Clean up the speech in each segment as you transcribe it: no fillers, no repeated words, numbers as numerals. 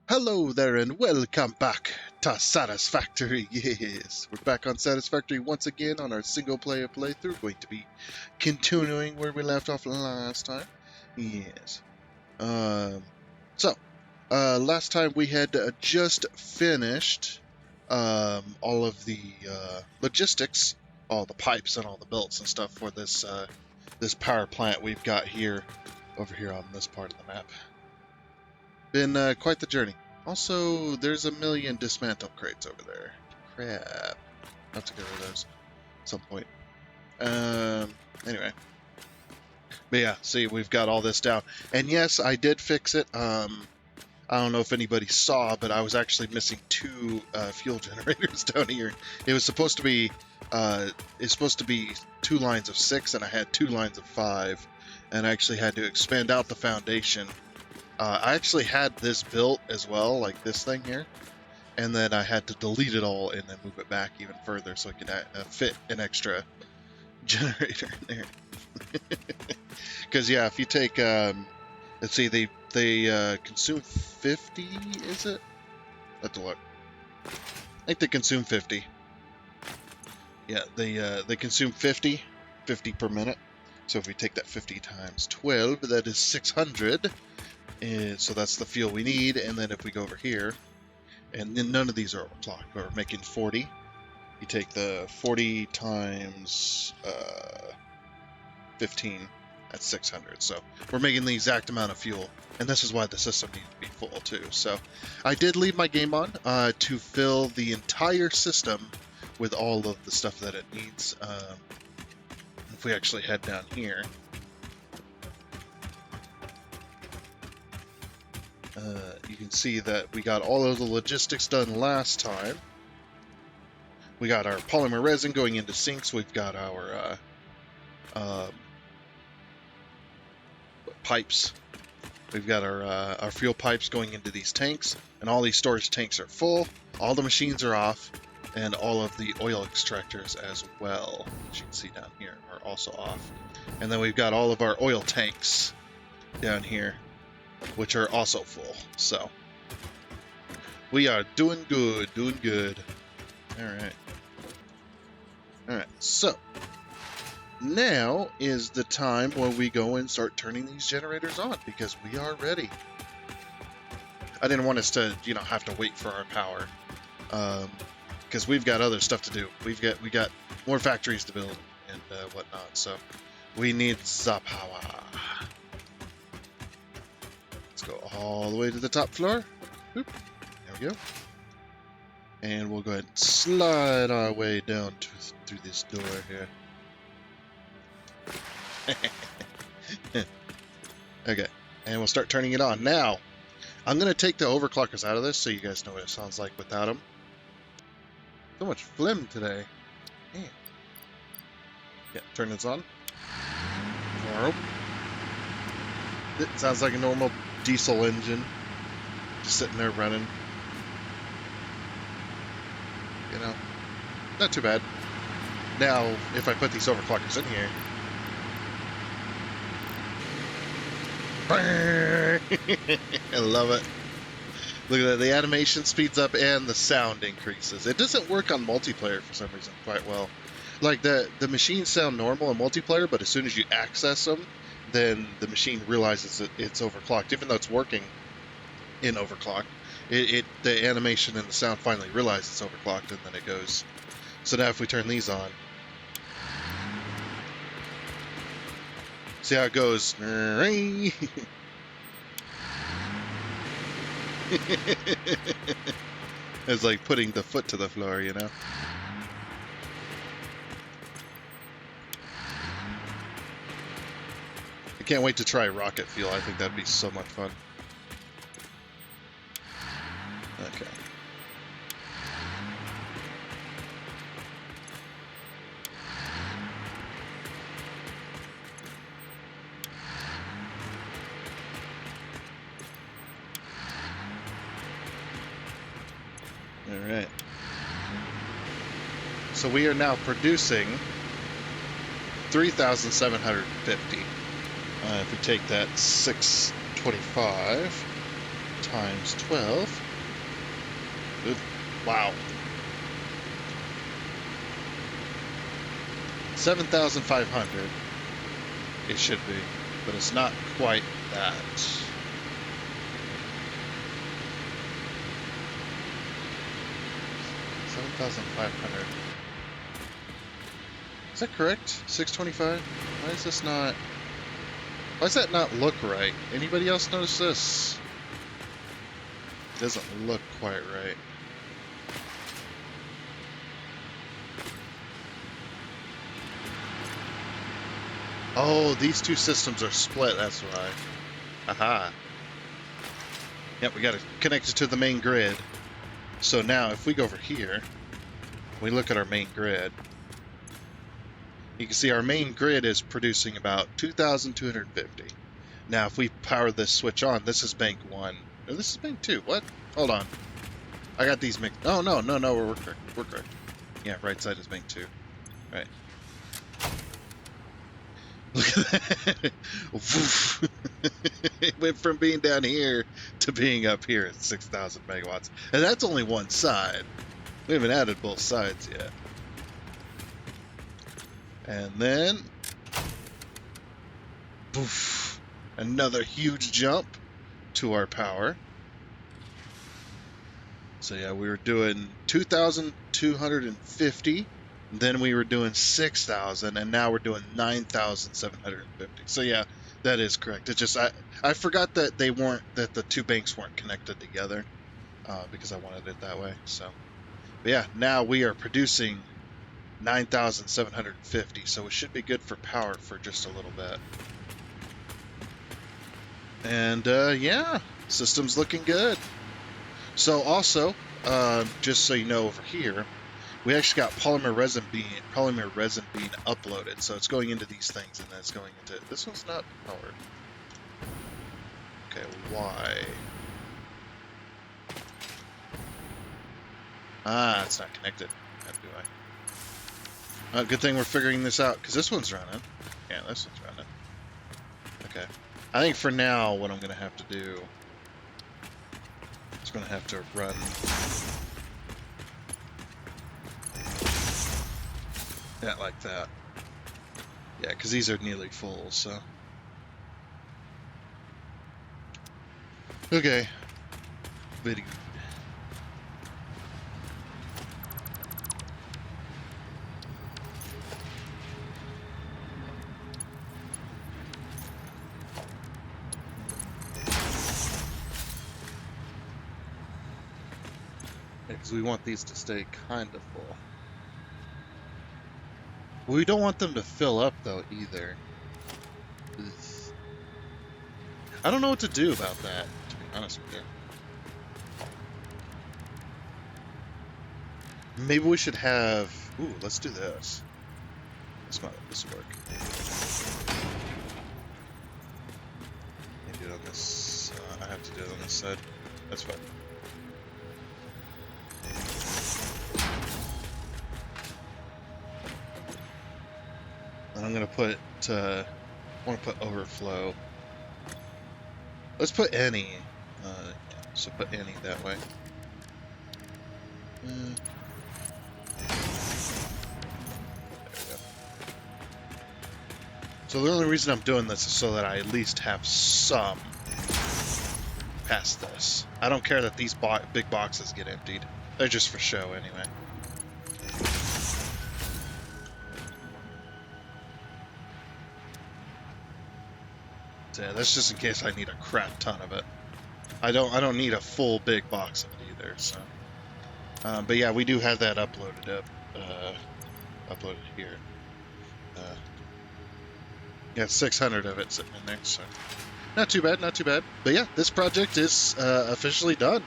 Hello there and welcome back to Satisfactory. Yes, we're back on Satisfactory once again on our single player playthrough. Going to be continuing where we left off last time. Yes. Last time we had just finished all of the logistics, all the pipes and all the belts and stuff for this power plant we've got here over here on this part of the map. Been quite the journey. Also, there's a million dismantle crates over there. Crap. I'll have to get rid of those at some point. Anyway. But yeah, see, we've got all this down. And yes, I did fix it. I don't know if anybody saw, but I was actually missing two fuel generators down here. It was supposed to be two lines of 6, and I had 2 lines of 5, and I actually had to expand out the foundation. I actually had this built as well, like this thing here, and then I had to delete it all and then move it back even further so it could fit an extra generator in there. Because yeah, if you take, let's see, they consume 50, is it? Let's look. I think they consume 50. Yeah, they consume 50 per minute. So if we take that 50 times 12, that is 600. And so that's the fuel we need, and then if we go over here, and then none of these are overclocked, we're making 40. You take the 40 times 15, that's 600. So we're making the exact amount of fuel, and this is why the system needs to be full too. So I did leave my game on to fill the entire system with all of the stuff that it needs. If we actually head down here, you can see that we got all of the logistics done last time. We got our polymer resin going into sinks. We've got our pipes. We've got our fuel pipes going into these tanks, and all these storage tanks are full. All the machines are off, and all of the oil extractors as well, as you can see down here, are also off. And then we've got all of our oil tanks down here, which are also full. So we are doing good. All right. So now is the time when we go and start turning these generators on, because we are ready. I didn't want us to, have to wait for our power, because we've got other stuff to do. We got more factories to build and whatnot. So we need the power. Go all the way to the top floor. Oop, there we go. And we'll go ahead and slide our way down through this door here. Okay, and we'll start turning it on. Now, I'm going to take the overclockers out of this so you guys know what it sounds like without them. So much phlegm today. Man. Yeah, turn this on. It sounds like a normal diesel engine, just sitting there running. Not too bad. Now, if I put these overclockers in here, I love it. Look at that, the animation speeds up and the sound increases. It doesn't work on multiplayer for some reason quite well. Like the machines sound normal in multiplayer, but as soon as you access them, then the machine realizes that it's overclocked, even though it's working in overclock. The animation and the sound finally realize it's overclocked, and then it goes. So now if we turn these on, see how it goes. It's like putting the foot to the floor, I can't wait to try rocket fuel. I think that'd be so much fun. Okay. All right. So we are now producing 3,750. If we take that 625 times 12. Ooh, wow. 7,500. It should be, but it's not quite that. 7,500. Is that correct? 625? Why is this not... Why does that not look right? Anybody else notice this? It doesn't look quite right. Oh, these two systems are split, that's why. Aha. Yep, we got to connect it to the main grid. So now, if we go over here, we look at our main grid, you can see our main grid is producing about 2,250. Now, if we power this switch on, this is bank 1. No, this is bank 2. What? Hold on. I got these mixed. Oh, no, we're correct. We're correct. Yeah, right side is bank 2. Right. Look at that. It went from being down here to being up here at 6,000 megawatts. And that's only one side. We haven't added both sides yet. And then, poof, another huge jump to our power. So yeah, we were doing 2,250, then we were doing 6,000, and now we're doing 9,750. So yeah, that is correct. It's just I forgot that that the two banks weren't connected together because I wanted it that way. So, but yeah, now we are producing 9,750, so it should be good for power for just a little bit. And yeah, system's looking good. So also, just so you know, over here, we actually got polymer resin being uploaded. So it's going into these things, and then it's going into this one's not powered. Okay, why? Ah, it's not connected. How do I? Good thing we're figuring this out, because this one's running. Yeah, this one's running. Okay. I think for now, what I'm going to have to do is going to have to run that like that. Yeah, because these are nearly full, so. Okay. Very good. Because we want these to stay kind of full. We don't want them to fill up, though, either. Ugh. I don't know what to do about that, to be honest with you. Maybe we should have... Ooh, let's do this. This might let this work. Maybe do it on this... I have to do it on this side. That's fine. And I'm gonna put, I want to put overflow. Let's put any. So put any that way. There we go. So the only reason I'm doing this is so that I at least have some past this. I don't care that these big boxes get emptied. They're just for show anyway. Yeah, that's just in case I need a crap ton of it. I don't need a full big box of it either. So, but yeah, we do have that uploaded here. Yeah, 600 of it sitting in there. So, not too bad, not too bad. But yeah, this project is officially done.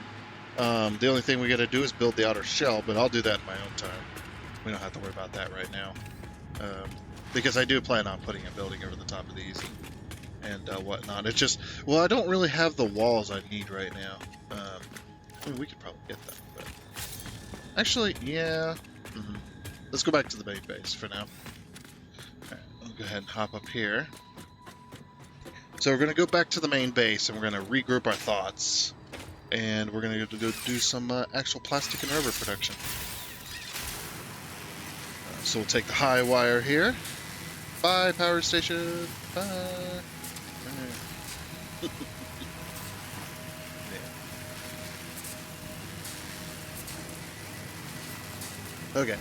The only thing we got to do is build the outer shell, but I'll do that in my own time. We don't have to worry about that right now, because I do plan on putting a building over the top of these. And whatnot. It's just, well, I don't really have the walls I need right now. I mean, we could probably get them, but actually, yeah. Let's go back to the main base for now. Alright, I'll go ahead and hop up here. So we're going to go back to the main base, and we're going to regroup our thoughts. and we're gonna go do some actual plastic and rubber production. So we'll take the high wire here. Bye, power station. Bye. Okay.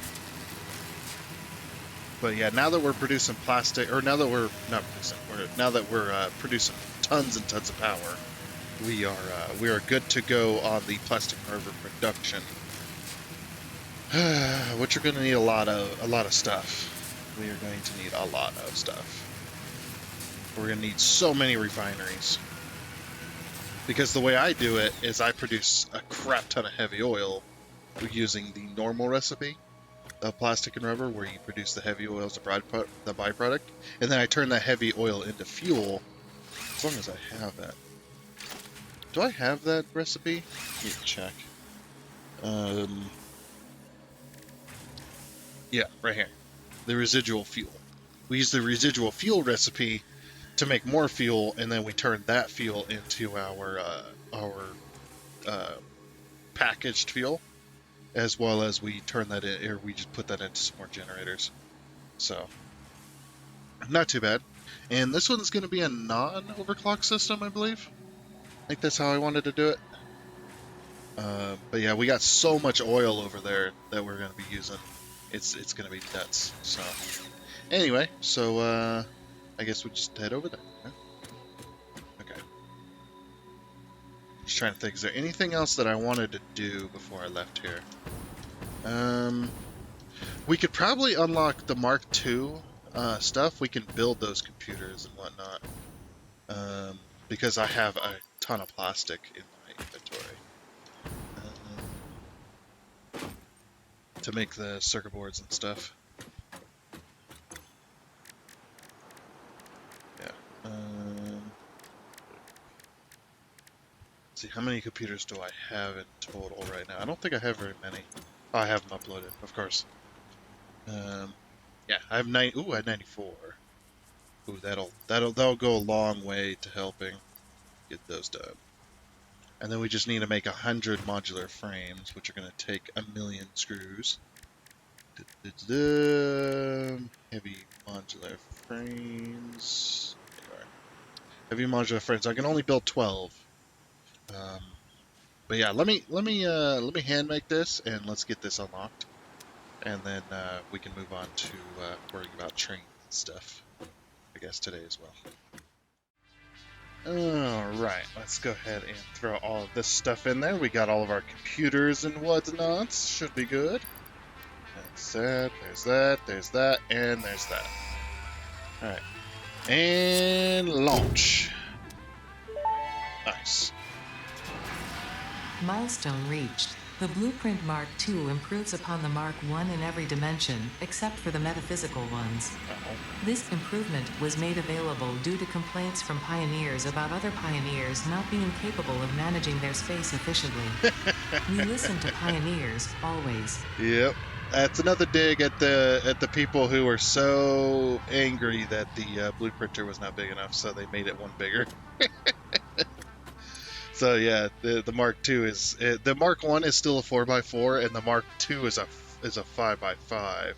But yeah, now that we're producing plastic, or now that we're not producing, now that we're producing tons and tons of power, we are good to go on the plastic and rubber production. Which you're going to need a lot of stuff. We are going to need a lot of stuff. We're going to need so many refineries. Because the way I do it is I produce a crap ton of heavy oil using the normal recipe of plastic and rubber, where you produce the heavy oil as the byproduct, and then I turn that heavy oil into fuel, as long as I have that. Do I have that recipe? Let me check. Yeah, right here. The residual fuel. We use the residual fuel recipe to make more fuel, and then we turn that fuel into our packaged fuel, as well as we turn that in, or we just put that into some more generators. So, not too bad. And this one's going to be a non-overclock system, I believe. I think that's how I wanted to do it. But yeah, we got so much oil over there that we're going to be using. It's going to be nuts. So, anyway, so I guess we'll just head over there. Huh? Okay. Just trying to think, is there anything else that I wanted to do before I left here? We could probably unlock the Mark II stuff. We can build those computers and whatnot. Because I have a ton of plastic in my inventory. To make the circuit boards and stuff. Yeah. Let's see, how many computers do I have in total right now? I don't think I have very many. Oh, I have them uploaded, of course. Yeah, I have 90. Ooh, I had 94. Ooh, that'll go a long way to helping get those done. And then we just need to make 100 modular frames, which are going to take 1,000,000 screws. Heavy modular frames. Heavy modular frames. I can only build 12. But yeah, let me hand make this, and let's get this unlocked, and then we can move on to worrying about trains and stuff, I guess, today as well. Alright, let's go ahead and throw all of this stuff in there. We got all of our computers and whatnots. Should be good. There's that, and there's that. Alright. And launch. Nice. Milestone reached. The Blueprint Mark II improves upon the Mark I in every dimension, except for the metaphysical ones. This improvement was made available due to complaints from pioneers about other pioneers not being capable of managing their space efficiently. We listen to pioneers, always. Yep. That's another dig at the people who were so angry that the blueprinter was not big enough, so they made it one bigger. So yeah, the Mark II is the Mark I is still a 4x4, and the Mark II is a 5x5,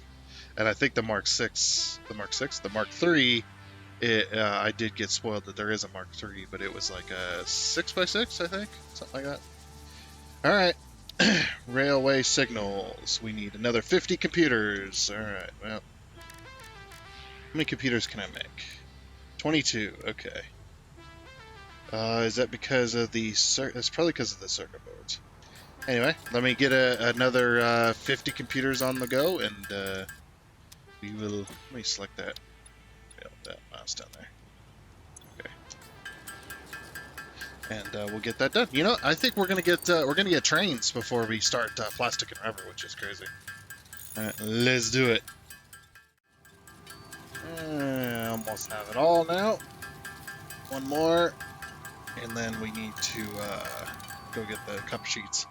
and I think the Mark III, I did get spoiled that there is a Mark III, but it was like a 6x6, I think, something like that. All right. Railway signals. We need another 50 computers. Alright, well. How many computers can I make? 22, okay. Is that because of the it's probably because of the circuit boards. Anyway, let me get another 50 computers on the go, and we will. Let me select that. Yeah, that mouse down there. Okay. And we'll get that done. You know, I think we're gonna get trains before we start plastic and rubber, which is crazy. All right, let's do it. Almost have it all now. One more, and then we need to go get the copper sheets.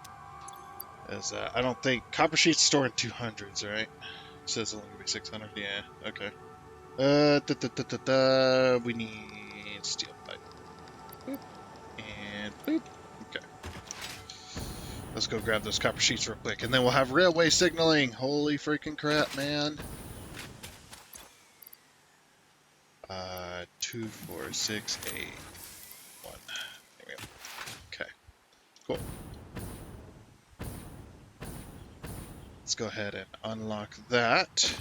As I don't think copper sheets store in 200s, right? It says only gonna be 600. Yeah, okay. We need steel pipe. Boop. And boop. Okay. Let's go grab those copper sheets real quick, and then we'll have railway signaling. Holy freaking crap, man. 2, 4, 6, 8, 1. There we go. Okay, cool. Let's go ahead and unlock that.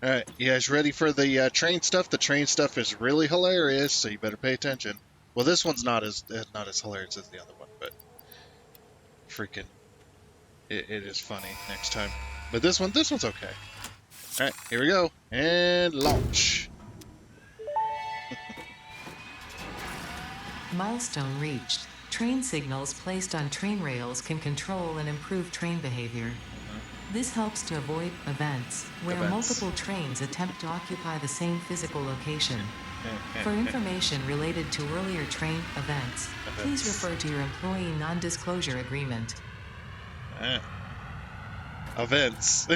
Alright, you guys ready for the train stuff? The train stuff is really hilarious, so you better pay attention. Well, this one's not as hilarious as the other one, but freaking, it is funny next time. But this one's okay. Alright, here we go, and launch. Milestone reached. Train signals placed on train rails can control and improve train behavior. This helps to avoid events where multiple trains attempt to occupy the same physical location. For information related to earlier train events, please refer to your employee non-disclosure agreement. Events.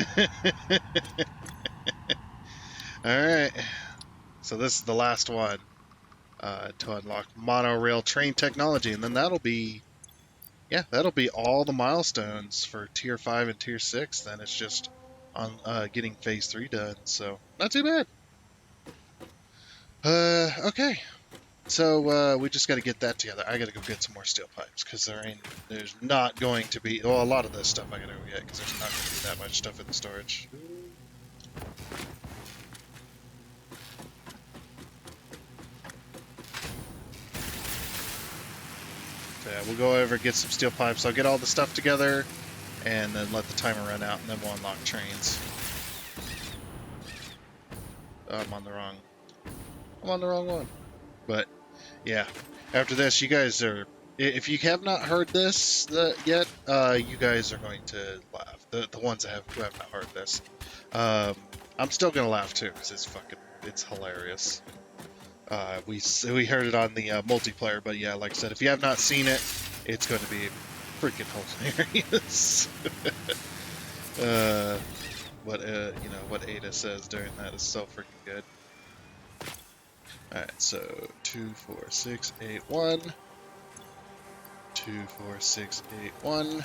Alright, so this is the last one to unlock monorail train technology, and then that'll be all the milestones for Tier 5 and Tier 6. Then it's just on getting Phase 3 done, so not too bad. Okay. So we just got to get that together. I got to go get some more steel pipes, because there's not going to be, well, a lot of this stuff I got to go get, because there's not going to be that much stuff in the storage. So yeah, we'll go over, get some steel pipes. I'll get all the stuff together, and then let the timer run out, and then we'll unlock trains. I'm on the wrong one. But yeah, after this, you guys are, if you have not heard this yet, you guys are going to laugh. The ones who have not heard this, I'm still gonna laugh too, because it's hilarious. We heard it on the multiplayer, but yeah, like I said, if you have not seen it, it's going to be freaking hilarious. What Ada says during that is so freaking good. Alright, so 2, 4, 6, 8, 1. 2, 4, 6, 8, 1. Okay,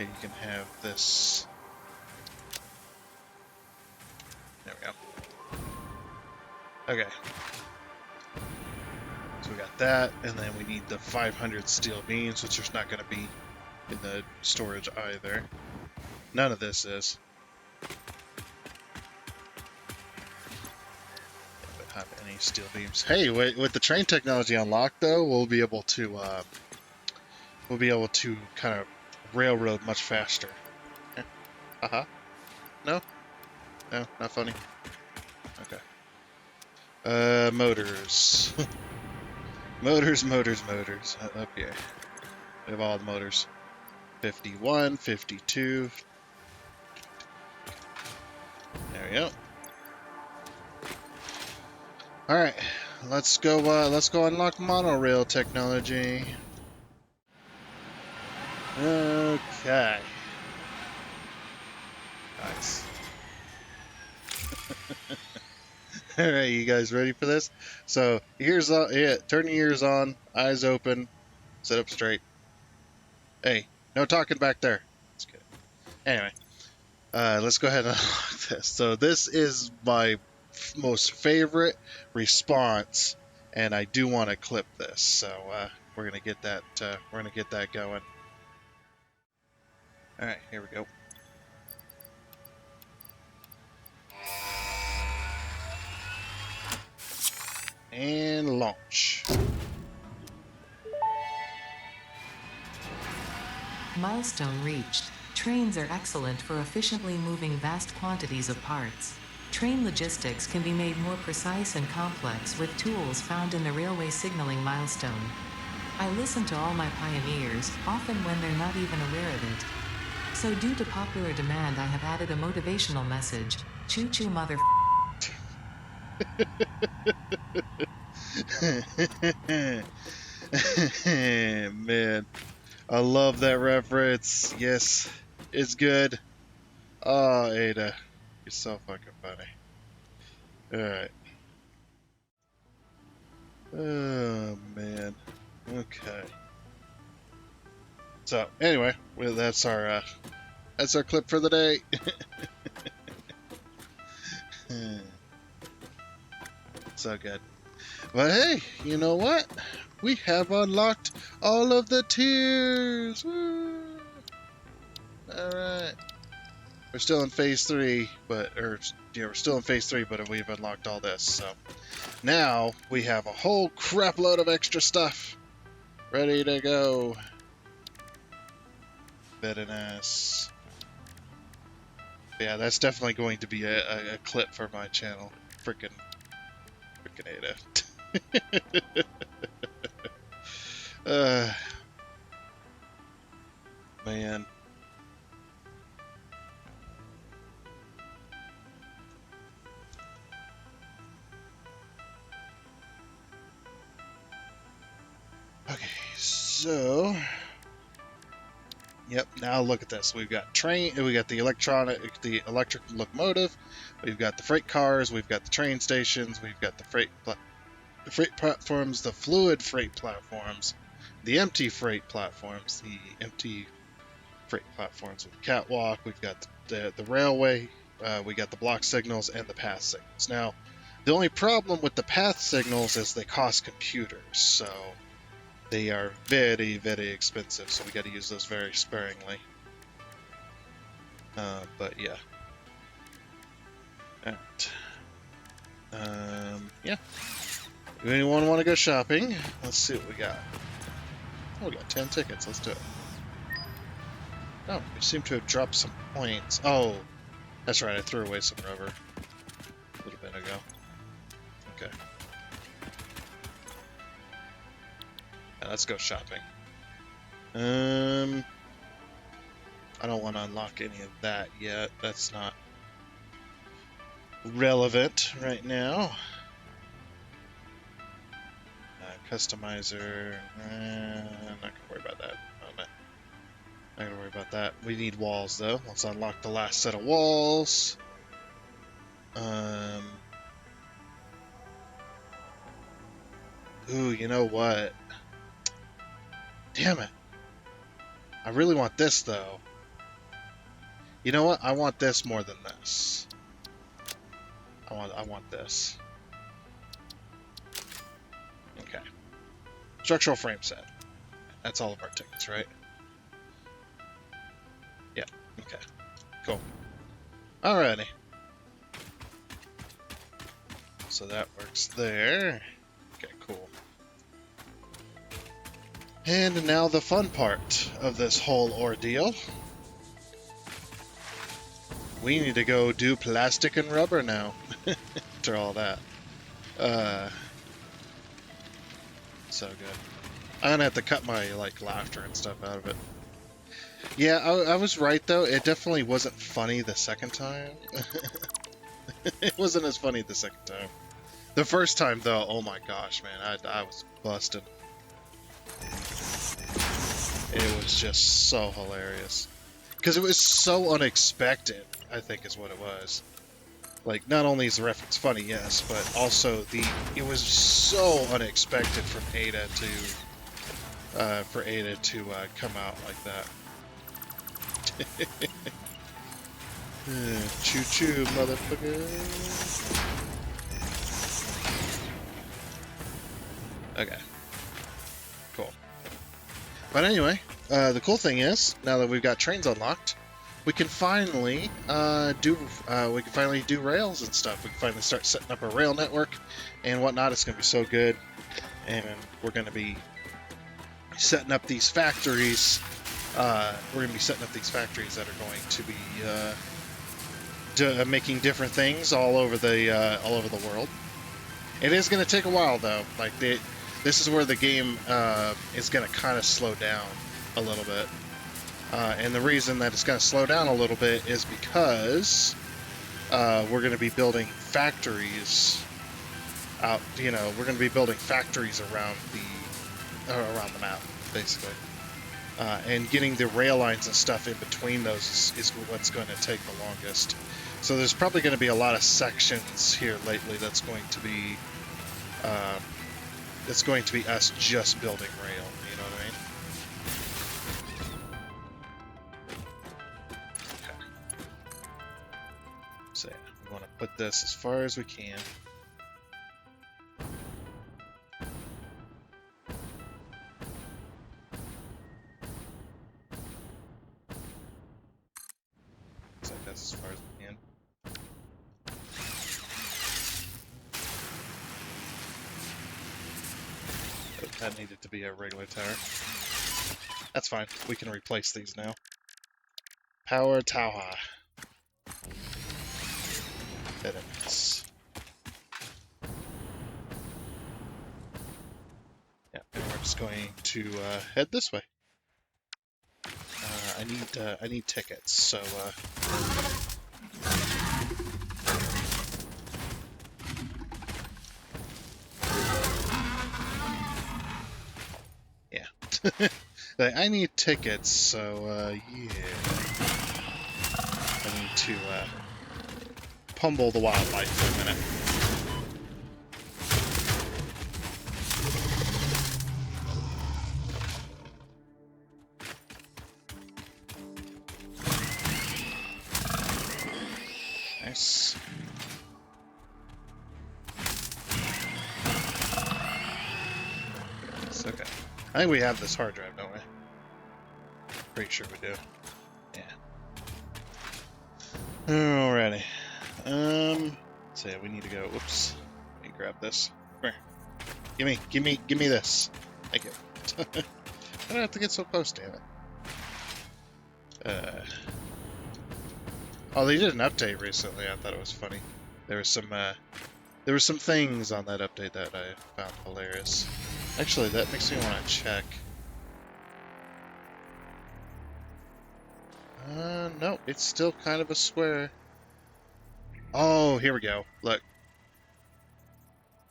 you can have this. There we go. Okay. So we got that, and then we need the 500 steel beams, which there's not going to be in the storage either. None of this is. Don't have any steel beams. Hey, with the train technology unlocked, though, we'll be able to kind of railroad much faster. No, not funny. Okay. Motors. Motors. Up here. We have all the motors. 51, 52. There we go. Alright, let's go unlock monorail technology. Okay. Nice. Alright, you guys ready for this? So, here's turn your ears on, eyes open, sit up straight. Hey, no talking back there. That's good. Anyway, let's go ahead and unlock this. So, this is my most favorite response, and I do want to clip this. So, we're gonna get that going. Alright, here we go. And launch. Milestone reached. Trains are excellent for efficiently moving vast quantities of parts. Train logistics can be made more precise and complex with tools found in the railway signaling milestone. I listen to all my pioneers, often when they're not even aware of it. So due to popular demand, I have added a motivational message. Choo-choo mother... Man, I love that reference. Yes, it's good. Oh, Ada, you're so fucking funny. Alright. Oh, man. Okay. So anyway, well, that's our clip for the day. So good. But hey, you know what? We have unlocked all of the tiers. Woo! All right. We're still in phase 3, we're still in phase 3, but we've unlocked all this. So now we have a whole crap load of extra stuff ready to go. Very nice. Yeah, that's definitely going to be a clip for my channel. Freaking Ada. Man. Okay, so yep, now look at this. We've got we got the electric locomotive, we've got the freight cars, we've got the train stations, we've got the freight platforms, the fluid freight platforms, the empty freight platforms, with the catwalk, we've got the railway, we got the block signals and the path signals. Now, the only problem with the path signals is they cost computers, so they are very, very expensive, so we got to use those very sparingly. But yeah. Alright. Yeah. If anyone want to go shopping, let's see what we got. Oh, we got 10 tickets. Let's do it. Oh, we seem to have dropped some points. Oh, that's right. I threw away some rubber a little bit ago. Okay. Now let's go shopping. I don't want to unlock any of that yet. That's not relevant right now. Customizer. Not gonna worry about that. Not gonna worry about that. We need walls though. Let's unlock the last set of walls. Ooh, you know what? Damn it. I really want this though. You know what? I want this more than this. I want this. Okay. Structural frame set. That's all of our tickets, right? Yeah. Okay. Cool. Alrighty. So that works there. Okay, cool. And now the fun part of this whole ordeal. We need to go do plastic and rubber now. After all that. So good. I'm gonna have to cut my laughter and stuff out of it. Yeah, I was right though. It definitely wasn't funny the second time. It wasn't as funny the second time. The first time though, oh my gosh, man, I was busted. It was just so hilarious. Because it was so unexpected, I think is what it was. Like, not only is the reference funny, yes, but also it was so unexpected from Ada to come out like that. Choo-choo, motherfucker. Okay. Cool. But anyway, the cool thing is, now that we've got trains unlocked, we can finally do rails and stuff. We can finally start setting up a rail network and whatnot. It's going to be so good, and we're going to be setting up these factories. We're going to be setting up these factories that are going to be making different things all over the world. It is going to take a while though. Like this is where the game is going to kind of slow down a little bit. And the reason that it's going to slow down a little bit is because we're going to be building factories out. You know, we're going to be building factories around the map, basically. And getting the rail lines and stuff in between those is what's going to take the longest. So there's probably going to be a lot of sections here lately that's going to be us just building rail. You know what I mean? So yeah, we want to put this as far as we can. Looks like that's as far as we can. Oh, that needed to be a regular tower. That's fine. We can replace these now. Power tower. Edits. Yeah, and we're just going to head this way. I need tickets, so yeah. I need tickets, so yeah. I need to pummel the wildlife for a minute. Nice. It's okay. I think we have this hard drive, don't we? Pretty sure we do. Yeah. Alrighty. So yeah, we need to go. Whoops. Let me grab this. Come here. Give me this. Thank you. I don't have to get so close, damn it. Oh, they did an update recently. I thought it was funny. There were some things on that update that I found hilarious. Actually, that makes me want to check. No, it's still kind of a square. Oh, here we go. Look.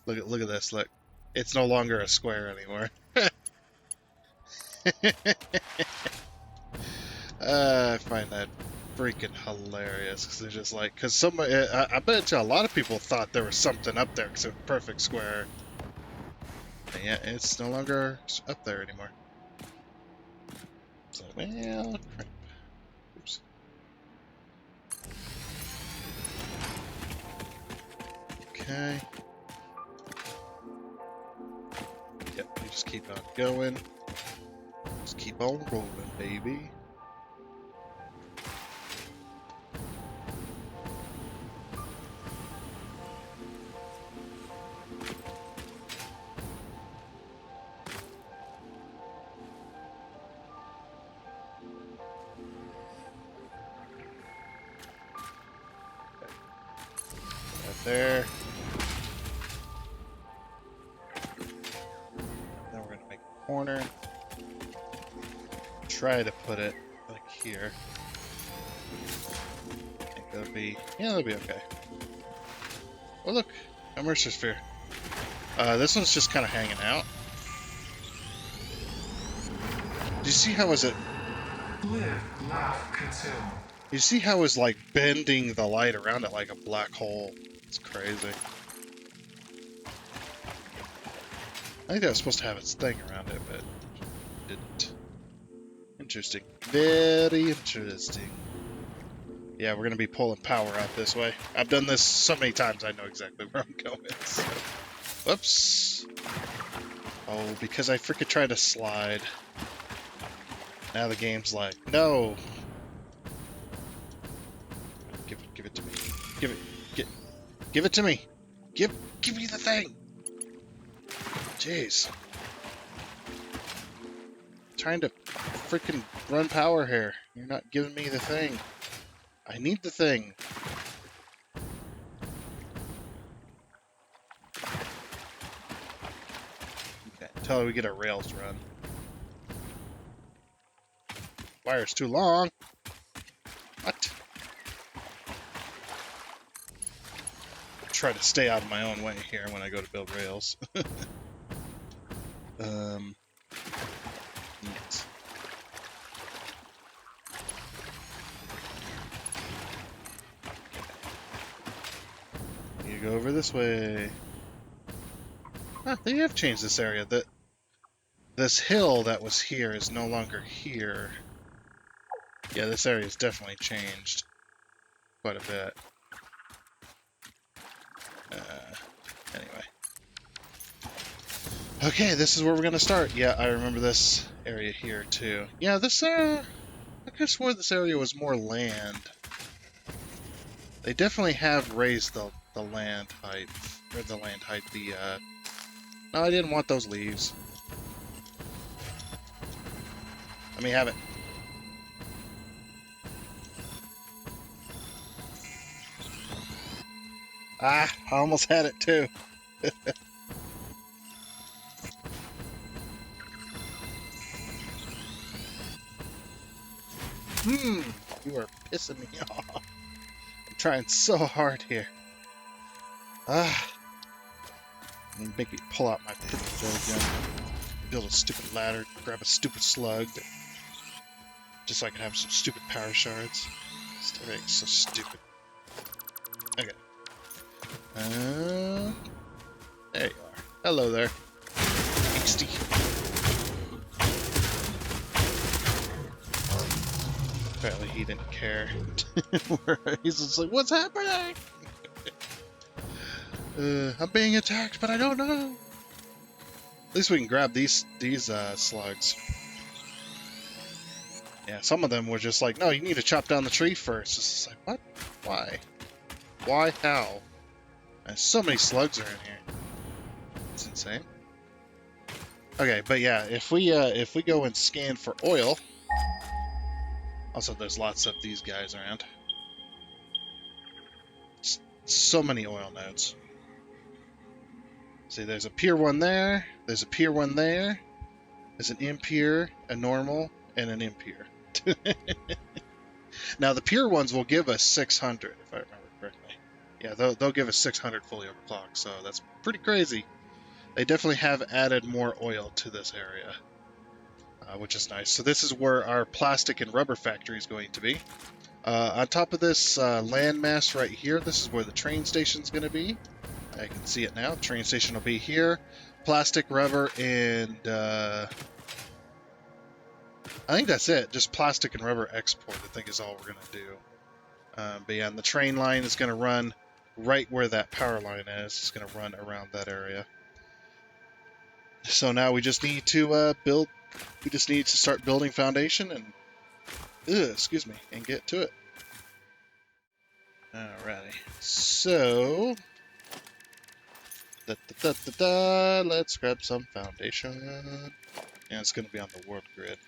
Look at this. Look. It's no longer a square anymore. I find that freaking hilarious because they're just like, because somebody, I bet you a lot of people thought there was something up there because it's a perfect square. And yeah, it's no longer up there anymore. So, well, crap. Oops. Okay. Yep, we just keep on going. Just keep on rolling, baby. There. Then we're going to make a corner. Try to put it like here. I think that'll be, yeah, that'll be okay. Oh look, a Mercer Sphere. This one's just kind of hanging out. Do you see how is it? Live, laugh, consume. You see how it's like bending the light around it like a black hole? It's crazy. I think that was supposed to have its thing around it, but it didn't. Interesting. Very interesting. Yeah, we're going to be pulling power out this way. I've done this so many times, I know exactly where I'm going. So. Whoops. Oh, because I freaking tried to slide. Now the game's like, no. Give it to me. Give it to me. Give me the thing. Jeez. Trying to freaking run power here. You're not giving me the thing. I need the thing. Okay, until we get our rails to run. Wire's too long. What? Try to stay out of my own way here when I go to build rails. Yes. You go over this way. Huh, they have changed this area. This hill that was here is no longer here. Yeah, this area has definitely changed quite a bit. Anyway. Okay, this is where we're gonna start. Yeah, I remember this area here too. Yeah, this I could have swore this area was more land. They definitely have raised the land height, or the land height. No, I didn't want those leaves. Let me have it. Ah, I almost had it too. You are pissing me off. I'm trying so hard here. Ah, make me pull out my pistol again. Build a stupid ladder, grab a stupid slug, just so I can have some stupid power shards. Everything's so stupid. Okay. There you are. Hello there. Beastie. Apparently he didn't care. He's just like, what's happening? I'm being attacked, but I don't know. At least we can grab these slugs. Yeah, some of them were just like, no, you need to chop down the tree first. It's just like, what? Why? Why? How? And so many slugs are in here. It's insane. Okay, but yeah, if we go and scan for oil. Also, there's lots of these guys around. So many oil nodes. See, there's a pure one there. There's a pure one there. There's an impure, a normal, and an impure. Now, the pure ones will give us 600, if I remember correctly. Yeah, they'll give us 600 fully overclocked, so that's pretty crazy. They definitely have added more oil to this area, which is nice. So this is where our plastic and rubber factory is going to be. On top of this landmass right here, this is where the train station is going to be. I can see it now. The train station will be here. Plastic, rubber, and I think that's it. Just plastic and rubber export, I think, is all we're going to do. But yeah, and the train line is going to run right where that power line is. It's going to run around that area. So now we just need to build. We just need to start building foundation and, excuse me, and get to it. Alrighty. So, let's grab some foundation. And it's going to be on the world grid.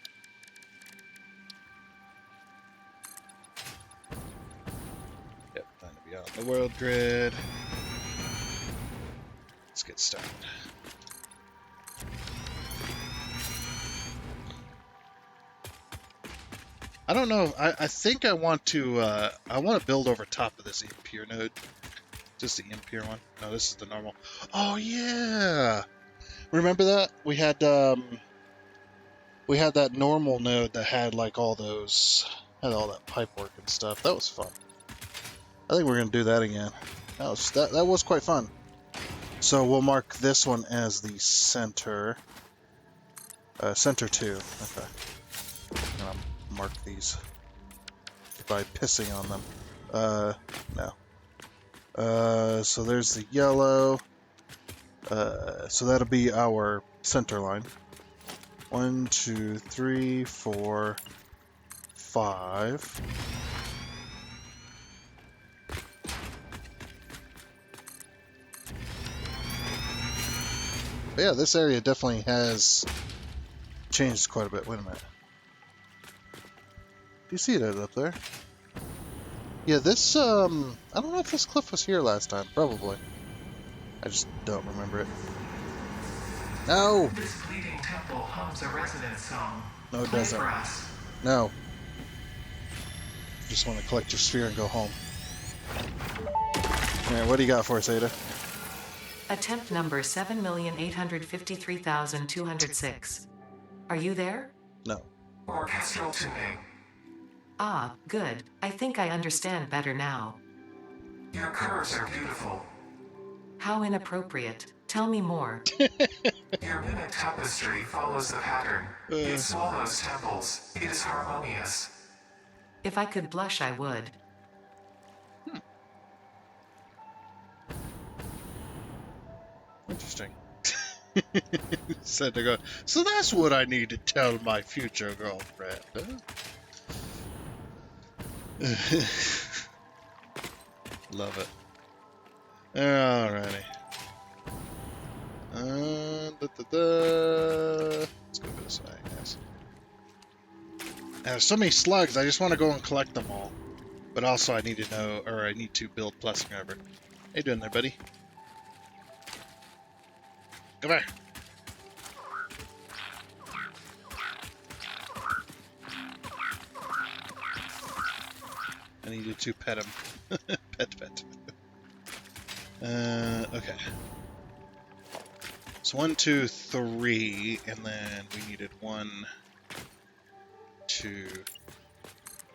Yep, going to be on the world grid. Let's get started. I don't know. I think I want to build over top of this impure node. Just the impure one. No, this is the normal. Oh yeah. Remember that? We had that normal node that had like all that pipe work and stuff. That was fun. I think we're gonna do that again. That was quite fun. So we'll mark this one as the center. Center 2. Okay. I'm gonna mark these by pissing on them. No. So there's the yellow. So that'll be our center line. 1, 2, 3, 4, 5. But yeah, this area definitely has changed quite a bit. Wait a minute. Do you see it up there? Yeah, this, I don't know if this cliff was here last time. Probably. I just don't remember it. No! This bleeding temple hums a resonance song. No, it Play doesn't. for us. No. Just want to collect your sphere and go home. Alright, what do you got for us, Ada? Attempt number 7,853,206. Are you there? No. Orchestral tuning. Ah, good. I think I understand better now. Your curves are beautiful. How inappropriate. Tell me more. Your mimic tapestry follows the pattern. It swallows temples. It is harmonious. If I could blush, I would. Interesting. Said to go. So that's what I need to tell my future girlfriend. Huh? Love it. Alrighty. Let's go this way, I guess. There's so many slugs. I just want to go and collect them all. But also, I need to know, or I need to build blessing rubber. How you doing there, buddy? Come here. I needed to pet him. Pet. Okay. So 1, 2, 3, and then we needed 1, 2,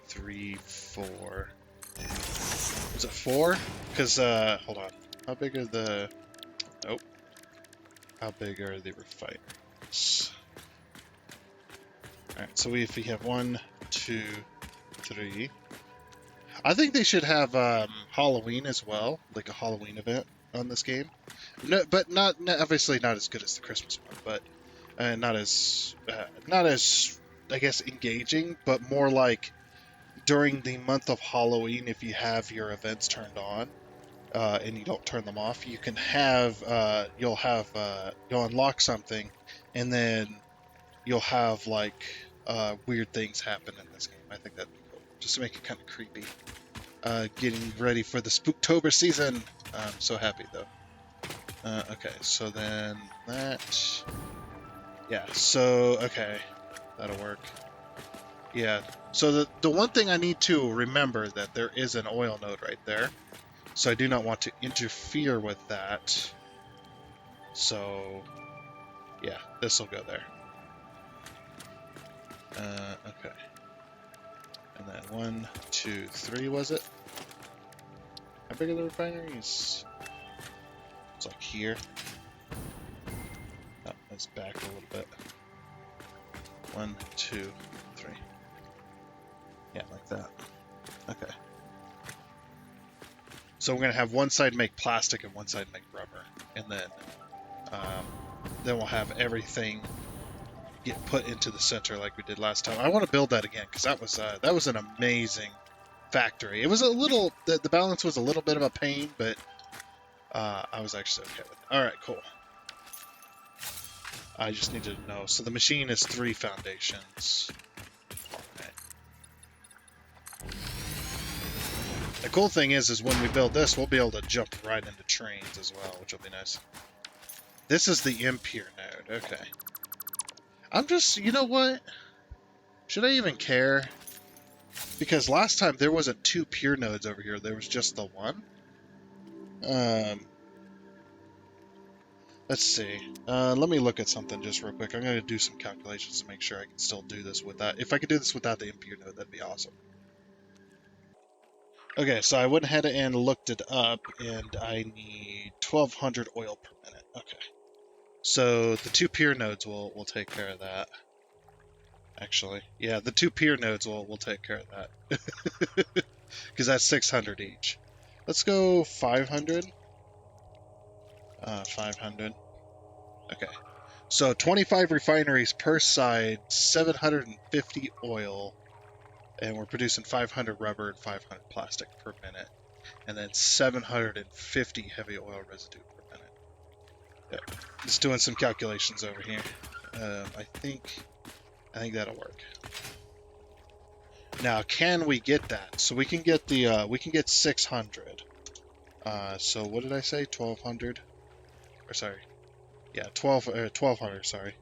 3, 4. Was it 4? Because, hold on. How big are the... Nope. How big are the refineries? Alright, so if we have 1, 2, 3... I think they should have Halloween as well, like a Halloween event on this game. No, but not obviously not as good as the Christmas one, but not as I guess engaging, but more like during the month of Halloween, if you have your events turned on and you don't turn them off, you can have you'll unlock something, and then you'll have like weird things happen in this game. I think that'd be cool, just to make it kind of creepy. Getting ready for the Spooktober season. I'm so happy though. Okay, so then that... Yeah, so, okay. That'll work. Yeah, so the one thing I need to remember that there is an oil node right there. So I do not want to interfere with that. So, yeah, this will go there. Okay. And then 1, 2, 3, was it? How big are the refineries? It's like here. Oh, let's back a little bit. 1, 2, 3. Yeah, like that. Okay. So we're gonna have one side make plastic and one side make rubber, and then we'll have everything get put into the center like we did last time. I want to build that again because that was an amazing factory. It was a little the balance was a little bit of a pain, but I was actually okay with it. All right, cool. I just needed to know. So the machine is 3 foundations. Right. The cool thing is when we build this, we'll be able to jump right into trains as well, which will be nice. This is the impure node. Okay. I'm just, you know what? Should I even care? Because last time there wasn't 2 pure nodes over here. There was just the 1. Let's see. Let me look at something just real quick. I'm going to do some calculations to make sure I can still do this with that. If I could do this without the impure node, that'd be awesome. Okay, so I went ahead and looked it up, and I need 1,200 oil per minute. Okay. So the 2 pure nodes will take care of that. Actually, yeah, the 2 pure nodes will take care of that. Because that's 600 each. Let's go 500. 500. Okay. So 25 refineries per side, 750 oil, and we're producing 500 rubber and 500 plastic per minute, and then 750 heavy oil residue per minute. Yeah. Just doing some calculations over here. I think that'll work. Now, can we get that? So we can get the we can get 600. So what did I say? 1,200. Or sorry. Yeah, 1,200, sorry.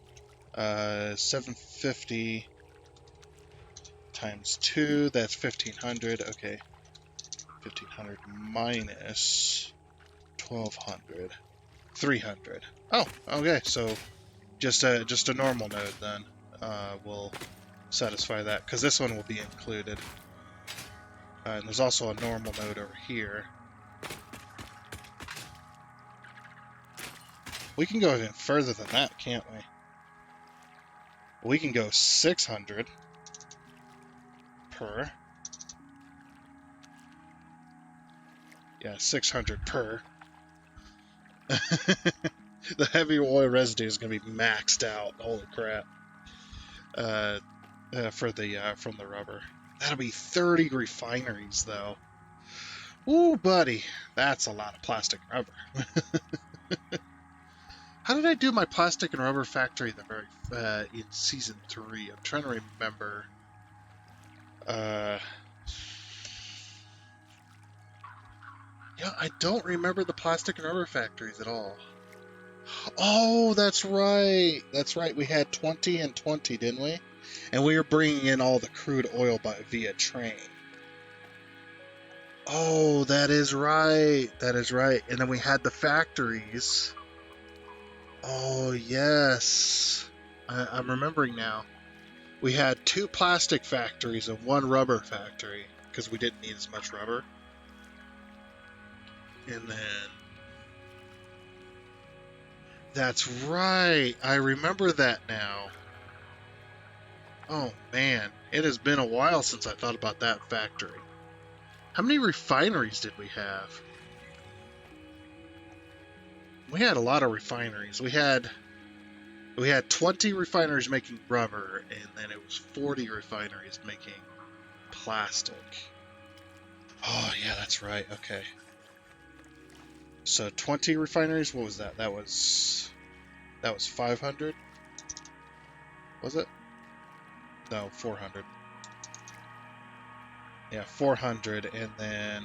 750 times 2, that's 1,500. Okay. 1,500 minus 1,200. 300. Oh, okay. So just a normal node then will satisfy that, because this one will be included. And there's also a normal node over here. We can go even further than that, can't we? We can go 600 per. Yeah, 600 per. The heavy oil residue is going to be maxed out. Holy crap! From the rubber, that'll be 30 refineries though. Ooh, buddy, that's a lot of plastic and rubber. How did I do my plastic and rubber factory in season 3? I'm trying to remember. I don't remember the plastic and rubber factories at all. Oh, that's right. That's right. We had 20 and 20, didn't we? And we were bringing in all the crude oil via train. Oh, that is right. That is right. And then we had the factories. Oh, yes. I'm remembering now. We had 2 plastic factories and 1 rubber factory because we didn't need as much rubber. And then... That's right. I remember that now. Oh, man. It has been a while since I thought about that factory. How many refineries did we have? We had a lot of refineries. We had 20 refineries making rubber, and then it was 40 refineries making plastic. Oh, yeah, that's right. Okay. So 20 refineries, what was that? That was 500? Was it? No, 400. Yeah, 400, and then...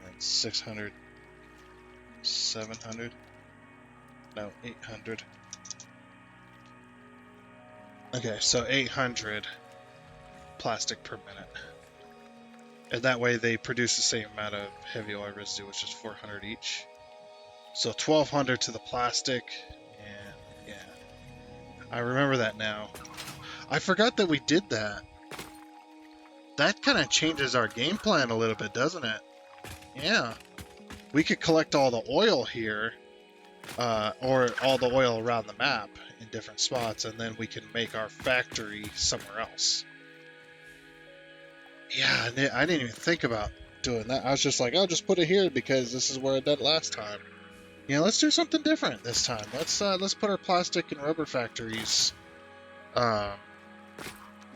and 600, 700, no, 800. Okay, so 800 plastic per minute. And that way they produce the same amount of heavy oil residue, which is 400 each. So 1200 to the plastic, and yeah. I remember that now. I forgot that we did that. That kind of changes our game plan a little bit, doesn't it? Yeah. We could collect all the oil here, or all the oil around the map in different spots, and then we can make our factory somewhere else. Yeah, I didn't even think about doing that. I was just like, oh, just put it here because this is where I did it last time. Yeah, let's do something different this time. Let's put our plastic and rubber factories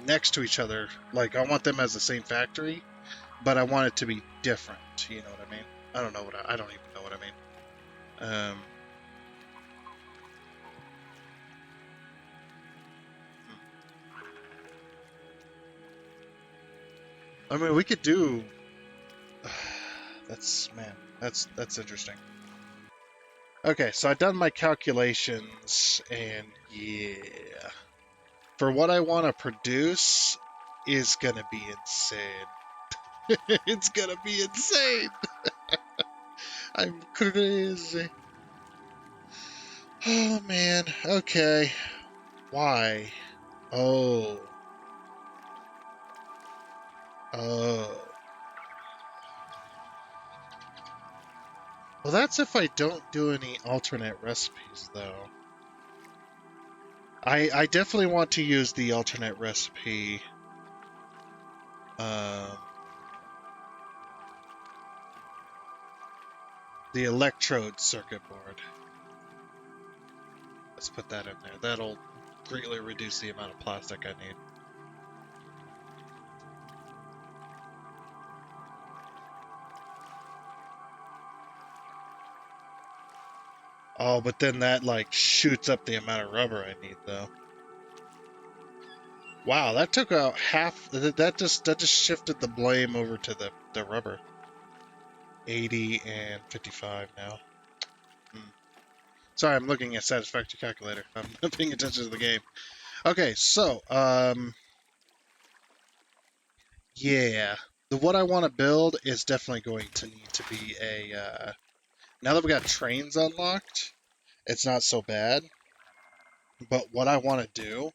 next to each other. Like, I want them as the same factory, but I want it to be different. You know what I mean? I don't even know what I mean. I mean, we could do. That's interesting. Okay, so I've done my calculations, and yeah, for what I want to produce is gonna be insane. It's gonna be insane. I'm crazy. Oh man. Okay. Why? Oh. Oh. Well, that's if I don't do any alternate recipes, though. I definitely want to use the alternate recipe. The electrode circuit board. Let's put that in there. That'll greatly reduce the amount of plastic I need. Oh, but then that like shoots up the amount of rubber I need, though. Wow, that took out half. That just shifted the blame over to the rubber. 80 and 55 now. Sorry, I'm looking at Satisfactory calculator. I'm not paying attention to the game. Okay, so yeah, what I want to build is definitely going to need to be a. Now that we got trains unlocked, it's not so bad. But what I want to do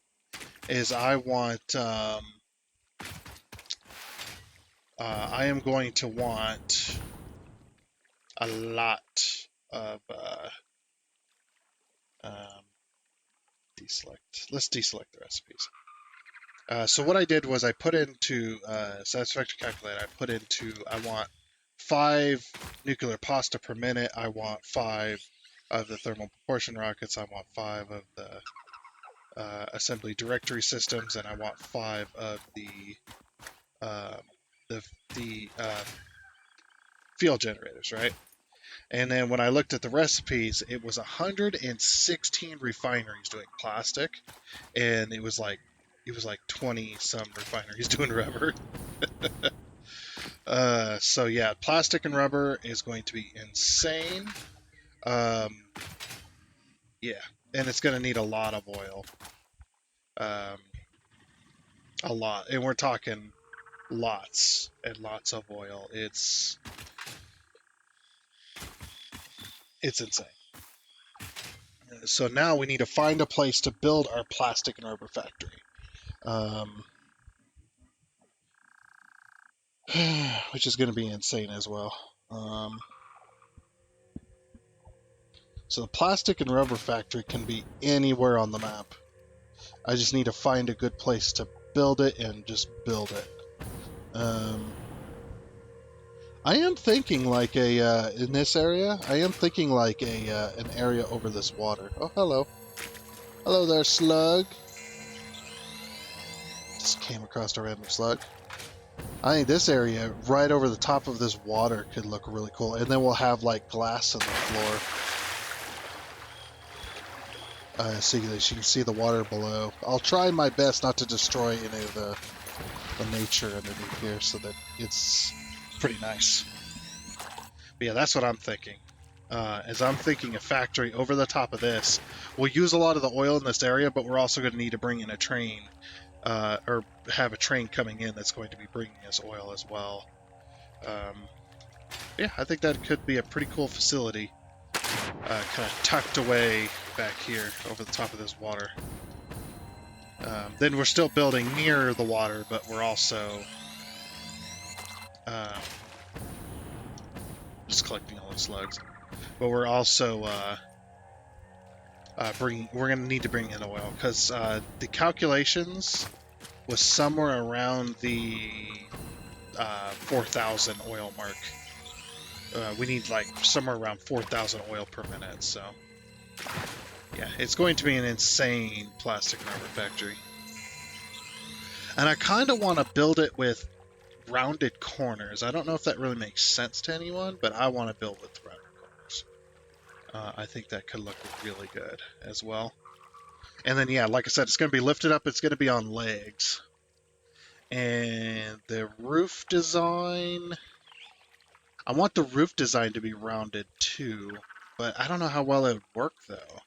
is I am going to want a lot of deselect. Let's deselect the recipes. So what I did was I put into Satisfactory calculator. I put into I want 5 nuclear pasta per minute. I want 5 of the thermal propulsion rockets. I want 5 of the assembly directory systems, and I want 5 of um, the field generators, right? And then when I looked at the recipes, it was 116 refineries doing plastic, and it was like 20 some refineries doing rubber. So yeah, plastic and rubber is going to be insane. Yeah, and it's going to need a lot of oil. Um, a lot, and we're talking lots and lots of oil. It's insane. So now we need to find a place to build our plastic and rubber factory, which is going to be insane as well. So the plastic and rubber factory can be anywhere on the map. I just need to find a good place to build it and just build it. I am thinking like in this area. I am thinking like an area over this water. Oh, hello, hello there, slug. Just came across a random slug. I think this area right over the top of this water could look really cool, and then we'll have like glass on the floor, so that you can see the water below. I'll try my best not to destroy any of the nature underneath here, so that it's pretty nice. But yeah, that's what I'm thinking. As I'm thinking a factory over the top of this. We'll use a lot of the oil in this area, but we're also going to need to bring in a train, or have a train coming in that's going to be bringing us oil as well. Yeah, I think that could be a pretty cool facility, kind of tucked away back here over the top of this water. Then we're still building near the water, but we're also just collecting all the slugs. But we're also we're going to need to bring in oil, because the calculations was somewhere around the 4,000 oil mark. We need like somewhere around 4,000 oil per minute, so yeah, it's going to be an insane plastic rubber factory. And I kind of want to build it with rounded corners. I don't know if that really makes sense to anyone, but I want to build with rounded corners. I think that could look really good as well. And then, yeah, like I said, it's going to be lifted up. It's going to be on legs. And the roof design, I want the roof design to be rounded too, but I don't know how well it would work though.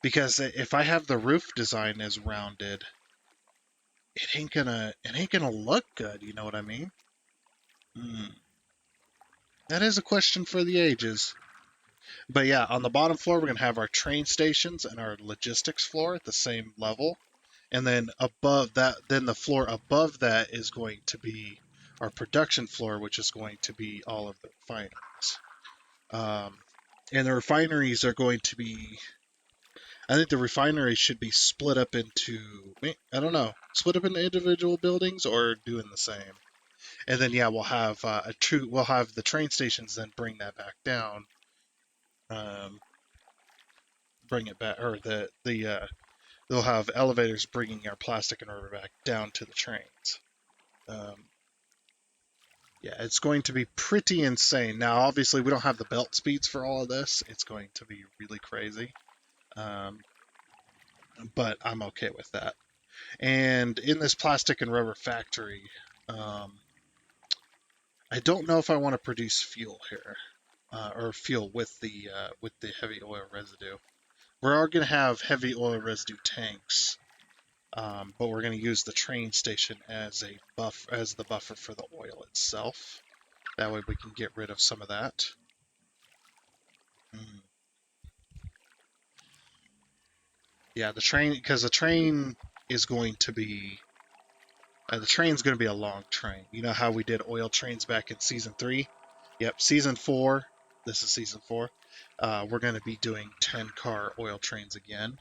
Because if I have the roof design as rounded, it ain't gonna look good, you know what I mean? That is a question for the ages. But yeah, on the bottom floor we're gonna have our train stations and our logistics floor at the same level. And then above that, then the floor above that is going to be our production floor, which is going to be all of the refineries. And the refineries are going to be, I think the refineries should be split up into, I don't know, split up into individual buildings or doing the same. And then yeah, we'll have we'll have the train stations then bring that back down, bring it back, or they'll have elevators bringing our plastic and rubber back down to the trains. Yeah, it's going to be pretty insane. Now, obviously, we don't have the belt speeds for all of this. It's going to be really crazy. But I'm okay with that. And in this plastic and rubber factory, I don't know if I want to produce fuel here, or fuel with the heavy oil residue. We're going to have heavy oil residue tanks, but we're going to use the train station as the buffer for the oil itself. That way we can get rid of some of that. Yeah, because the train is going to be the train's going to be a long train. You know how we did oil trains back in season 3? Yep, season 4. This is season 4. We're going to be doing 10-car oil trains again.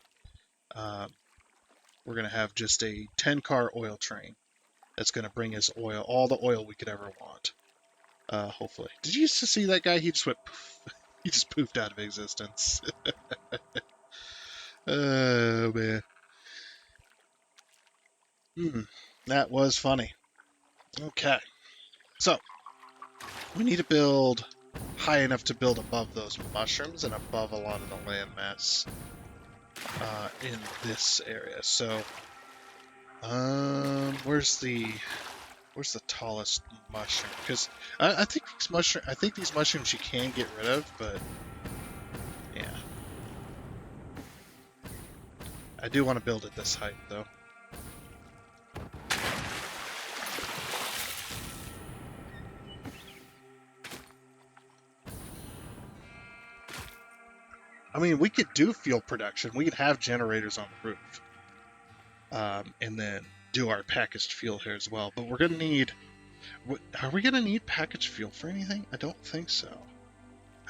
we're going to have just a 10-car oil train that's going to bring us oil, all the oil we could ever want. Hopefully. Did you used to see that guy? He just went poof. He just poofed out of existence. Oh, man. That was funny. Okay. So, we need to build high enough to build above those mushrooms and above a lot of the landmass in this area. So, where's the tallest mushroom? Because I think these mushrooms you can get rid of, but yeah, I do want to build at this height though. I mean, we could do fuel production. We could have generators on the roof, and then do our packaged fuel here as well. But we're gonna need. Are we gonna need packaged fuel for anything? I don't think so.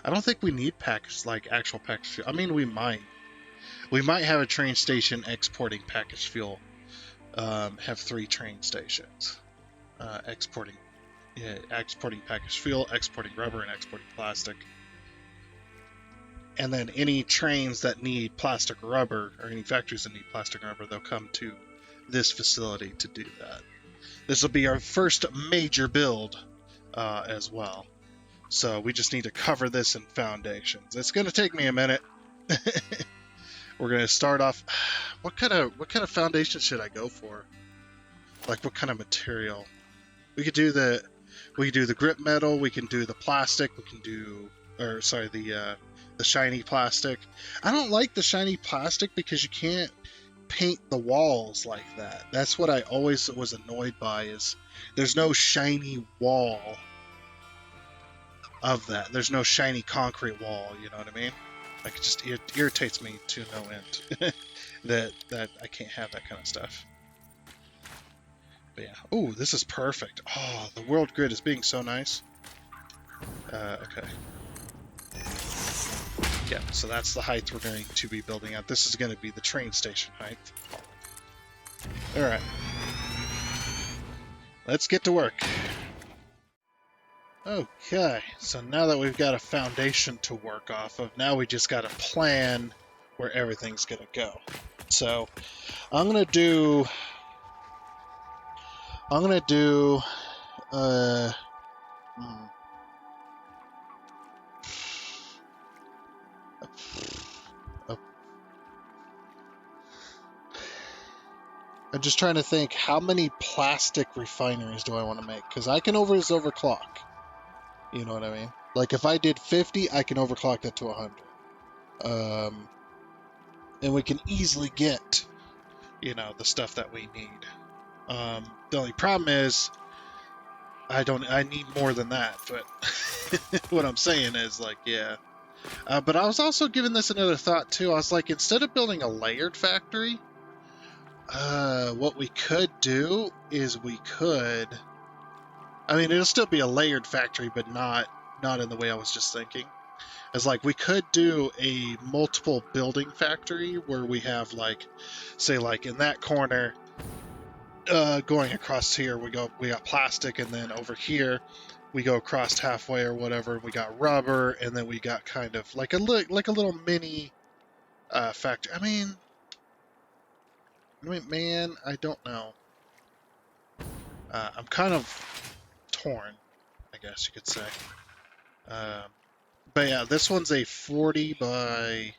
I don't think we need actual packaged fuel. I mean, we might. We might have a train station exporting packaged fuel. Have 3 train stations exporting packaged fuel, exporting rubber, and exporting plastic. And then any trains that need plastic or rubber, or any factories that need plastic or rubber, they'll come to this facility to do that. This will be our first major build as well. So we just need to cover this in foundations. It's going to take me a minute. We're going to start off. What kind of foundation should I go for? Like what kind of material? We could do the grip metal. We can do the plastic. We can do, the shiny plastic. I don't like the shiny plastic because you can't paint the walls like that. That's what I always was annoyed by, is there's no shiny wall of that. There's no shiny concrete wall, you know what I mean? Like, it just irritates me to no end that I can't have that kind of stuff. But yeah. Ooh, this is perfect. Oh, the world grid is being so nice. Okay. Yeah, so that's the height we're going to be building at. This is going to be the train station height. Alright. Let's get to work. Okay, so now that we've got a foundation to work off of, now we just got to plan where everything's going to go. So, I'm going to do... I'm just trying to think, how many plastic refineries do I want to make? Because I can overclock. You know what I mean? Like, if I did 50, I can overclock that to 100. And we can easily get, the stuff that we need. The only problem is, I need more than that. But what I'm saying is, like, yeah. But I was also giving this another thought, too. I was like, instead of building a layered factory, what we could do is it'll still be a layered factory, but not in the way I was just thinking. It's like we could do a multiple building factory where we have, like, say, like in that corner, going across here, we got plastic, and then over here we go across halfway or whatever, we got rubber, and then we got kind of like a little mini factory. I mean, man, I don't know. I'm kind of torn, I guess you could say. But yeah, this one's a 40 by...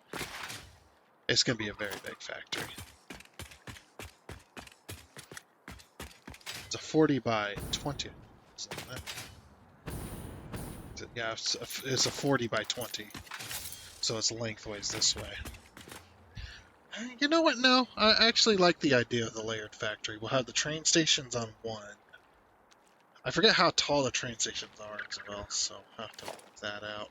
It's going to be a very big factory. It's a 40 by 20. Yeah, it's a 40 by 20. So it's lengthways this way. You know what? No, I actually like the idea of the layered factory. We'll have the train stations on one. I forget how tall the train stations are as well, so I'll have to work that out.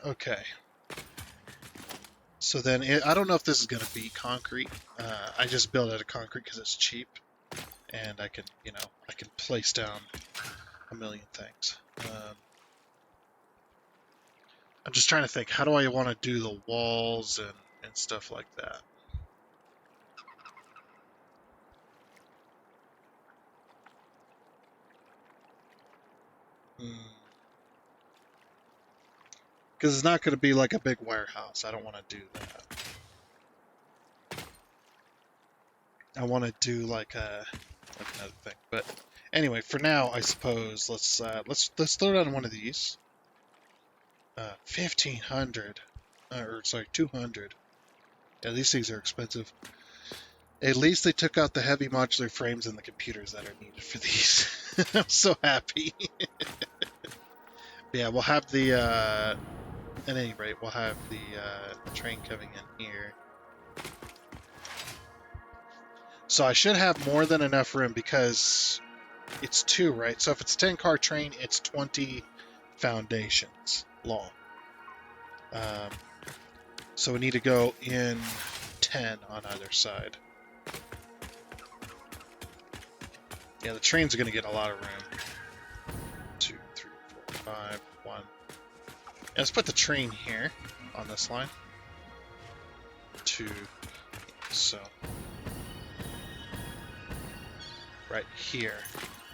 Okay. So then, I don't know if this is going to be concrete. I just built out of concrete because it's cheap. And I can place down a million things. I'm just trying to think, how do I want to do the walls and stuff like that? Because it's not going to be like a big warehouse. I don't want to do that. I want to do like another thing. But anyway, for now, I suppose let's throw down one of these. 1,500, or sorry, 200. Yeah, these things are expensive. At least they took out the heavy modular frames and the computers that are needed for these. I'm so happy. Yeah, we'll have the, at any rate, we'll have the train coming in here. So I should have more than enough room because it's 2, right? So if it's a 10-car train, it's 20 foundations long. So we need to go in 10 on either side. Yeah, the trains are going to get a lot of room. 2, 3, 4, 5, 1. Yeah, let's put the train here on this line. 2. So right here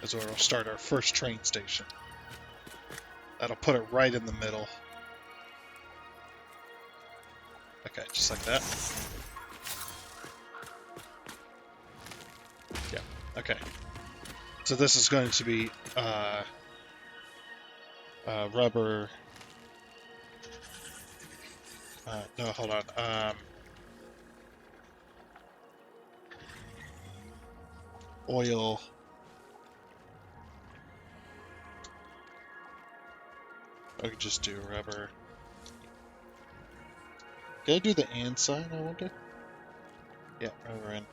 is where we'll start our first train station. That'll put it right in the middle. Okay, just like that. Yeah, okay. So this is going to be rubber. No, hold on. Oil. I could just do rubber. Can I do the and sign, I wonder? Yeah, rubber and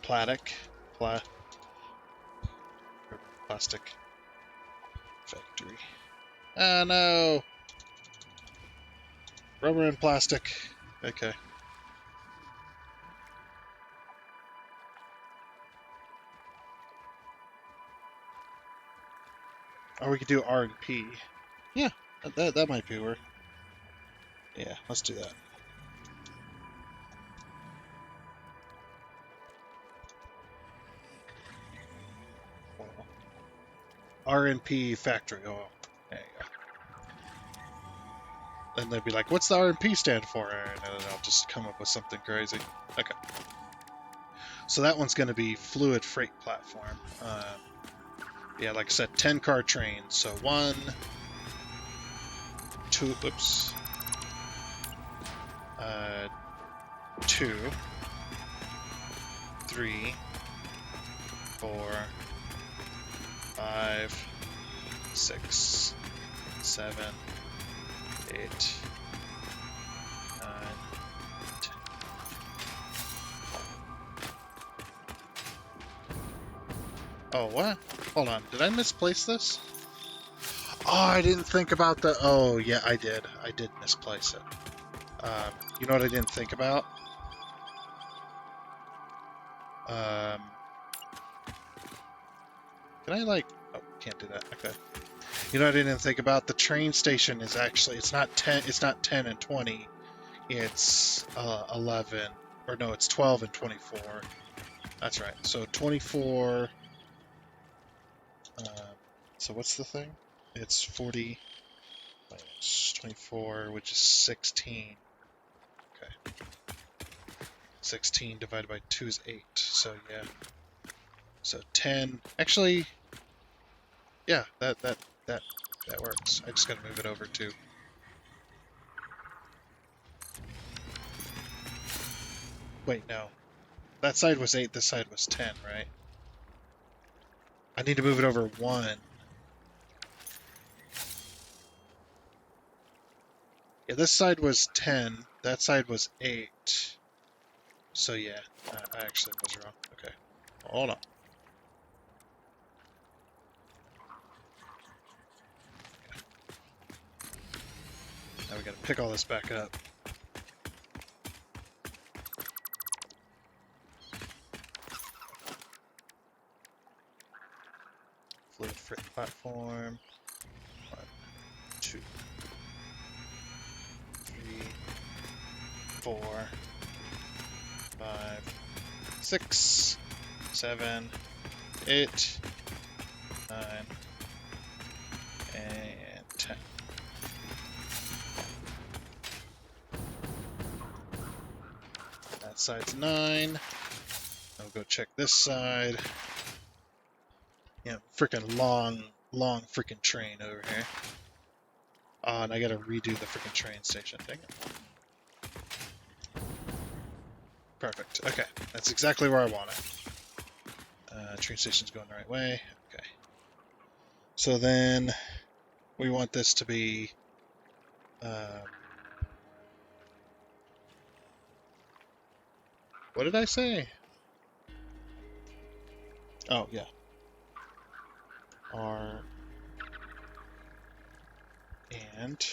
plastic factory. Ah, no! Rubber and plastic. Okay. Or we could do R and P. Yeah, that might be worth. Yeah, let's do that. R&P factory oil. There you go. Then they'd be like, what's the R&P stand for? And then I'll just come up with something crazy. Okay. So that one's going to be fluid freight platform. Yeah, like I said, 10-car train. So 1, 2, oops. 2, 3, 4, 5, 6, 7, 8, 9, 10. Oh, what? Hold on. Did I misplace this? Oh, I didn't think about the... Oh, yeah, I did. I did misplace it. You know what I didn't think about? Can I, like... Oh, can't do that. Okay. You know what I didn't think about? The train station is actually... It's not 10 and 20. It's 11. Or no, it's 12 and 24. That's right. So 24... so what's the thing? It's 40 minus 24, which is 16. Okay. 16 divided by 2 is 8. So yeah. So 10. Actually, yeah, that works. I just gotta move it over too. Wait, no. That side was 8, this side was 10, right? I need to move it over 1. Yeah, this side was 10, that side was 8. So yeah, I actually was wrong. Okay, hold on. Now we gotta pick all this back up. Fluid freight platform. 2, 3, 4, 5, 6, 7, 8, 9, and 10. That side's 9. I'll go check this side. Yeah, freaking long freaking train over here. Oh, and I gotta redo the freaking train station. Dang it. Perfect. Okay, that's exactly where I want it. Train station's going the right way. Okay. So then we want this to be what did I say? Oh, yeah. R and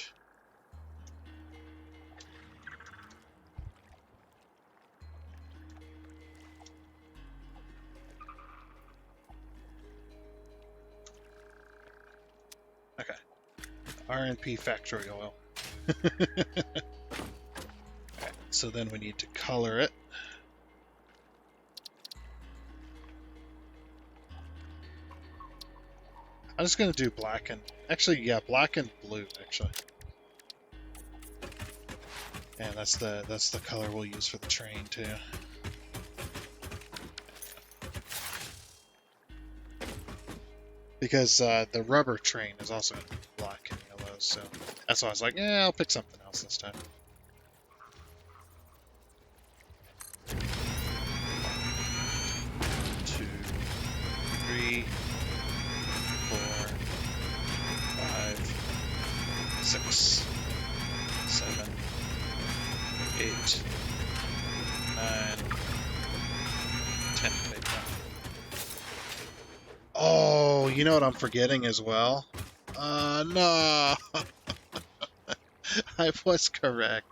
okay. RNP factory oil. Alright, so then we need to color it. I'm just gonna do black and actually, yeah, black and blue actually. And that's the color we'll use for the train too. Because the rubber train is also gonna be black and yellow, so that's why I was like, yeah, I'll pick something else this time. Two, 3, 4, 5, 6, 7, 8, 9, 10. Oh, you know what I'm forgetting as well? No. I was correct.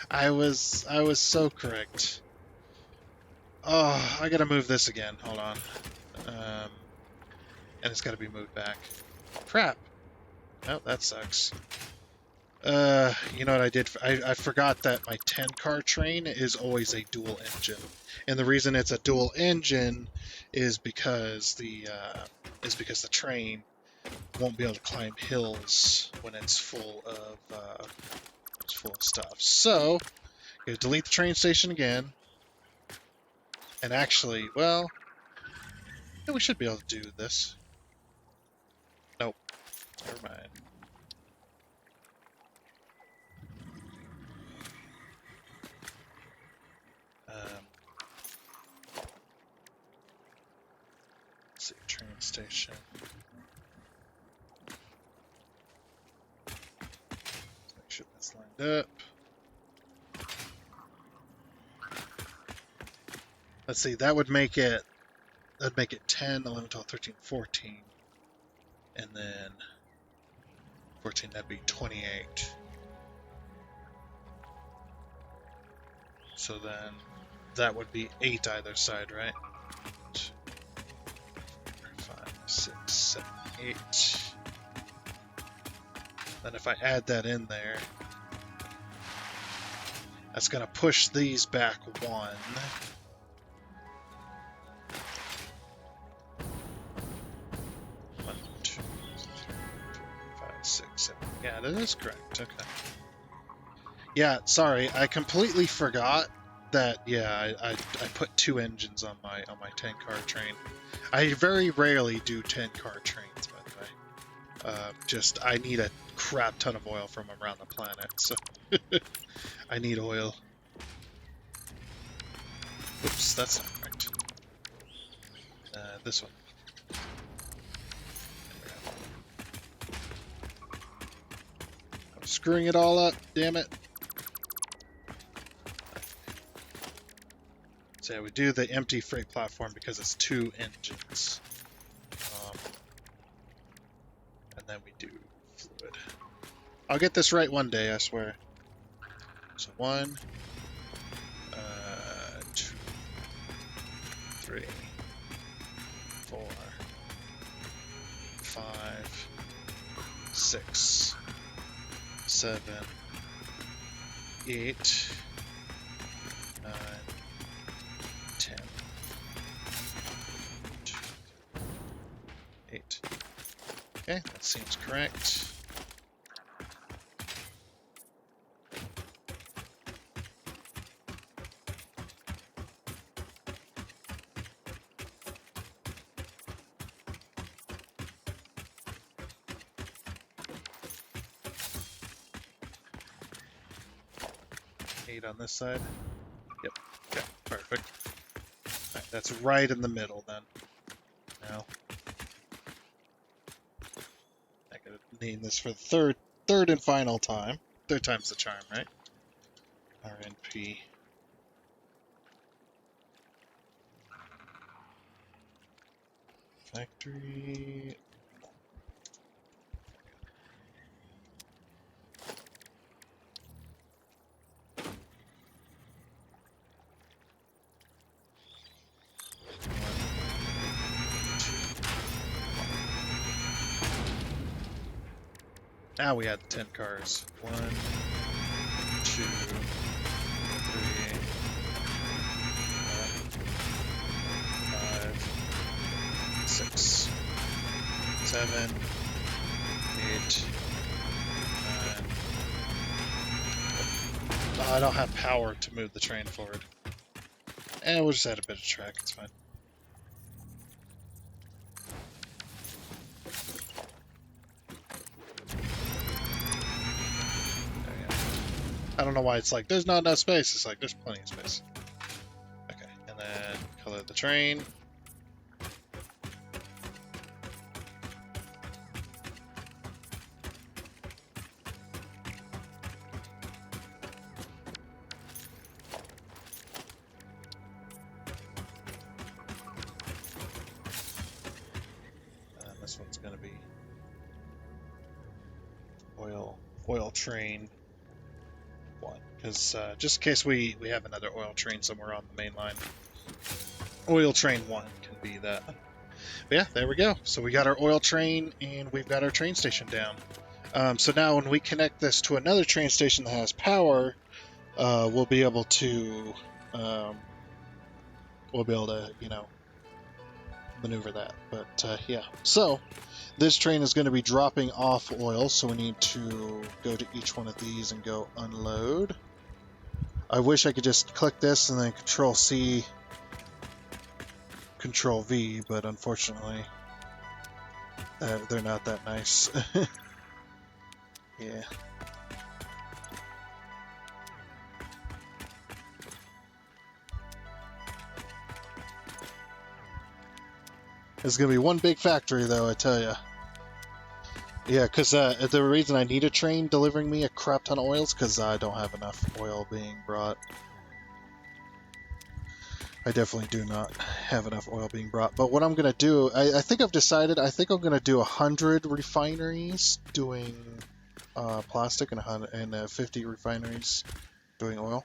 I was so correct. Oh, I gotta move this again. Hold on. And it's gotta be moved back. Crap. Oh, that sucks. You know what I did? I forgot that my 10-car train is always a dual engine, and the reason it's a dual engine is because the train won't be able to climb hills when it's full of stuff. So, I'm gonna delete the train station again, and actually, well, yeah, we should be able to do this. Nope, never mind. Let's see, train station. Make sure that's lined up. Let's see, that would make it 10, 11, 12, 13, 14. And then 14, that'd be 28. So then that would be 8 either side, right? 2, 4, 5, 6, 7, 8. Then if I add that in there, that's going to push these back 1. 1, 2, 3, 4, 5, 6, 7. Yeah, that is correct. Okay. Yeah, sorry, I completely forgot that. Yeah, I put 2 engines on my 10-car train. I very rarely do 10-car trains, by the way. Just I need a crap ton of oil from around the planet, so I need oil. Oops, that's not correct. This one. I'm screwing it all up, damn it. So yeah, we do the empty freight platform because it's 2 engines. And then we do fluid. I'll get this right one day, I swear. So 1, 2, 3, 4, 5, 6, 7, 8, 9, 10, 8. Okay, that seems correct. On this side. Yep. Okay. Perfect. Right, that's right in the middle then. Now I gotta name this for the third and final time. Third time's the charm, right? RNP. Factory. Now we had 10 cars. 1, 2, 3, 4, 5, 6, 7, 8, 9. I don't have power to move the train forward. And we'll just add a bit of track, it's fine. I don't know why it's like, there's not enough space. It's like, there's plenty of space. Okay, and then color the train. And this one's going to be oil train. Because just in case we have another oil train somewhere on the main line, oil train 1 can be that. But yeah, there we go. So we got our oil train and we've got our train station down. So now when we connect this to another train station that has power, we'll be able to maneuver that. But yeah, so this train is going to be dropping off oil, so we need to go to each one of these and go unload. I wish I could just click this and then Control C, Control V, but unfortunately, they're not that nice. Yeah. It's gonna be one big factory, though, I tell ya. Yeah, because the reason I need a train delivering me a crap ton of oil is because I don't have enough oil being brought. I definitely do not have enough oil being brought. But what I'm going to do, I think I've decided, I think I'm going to do 100 refineries doing plastic and 50 refineries doing oil.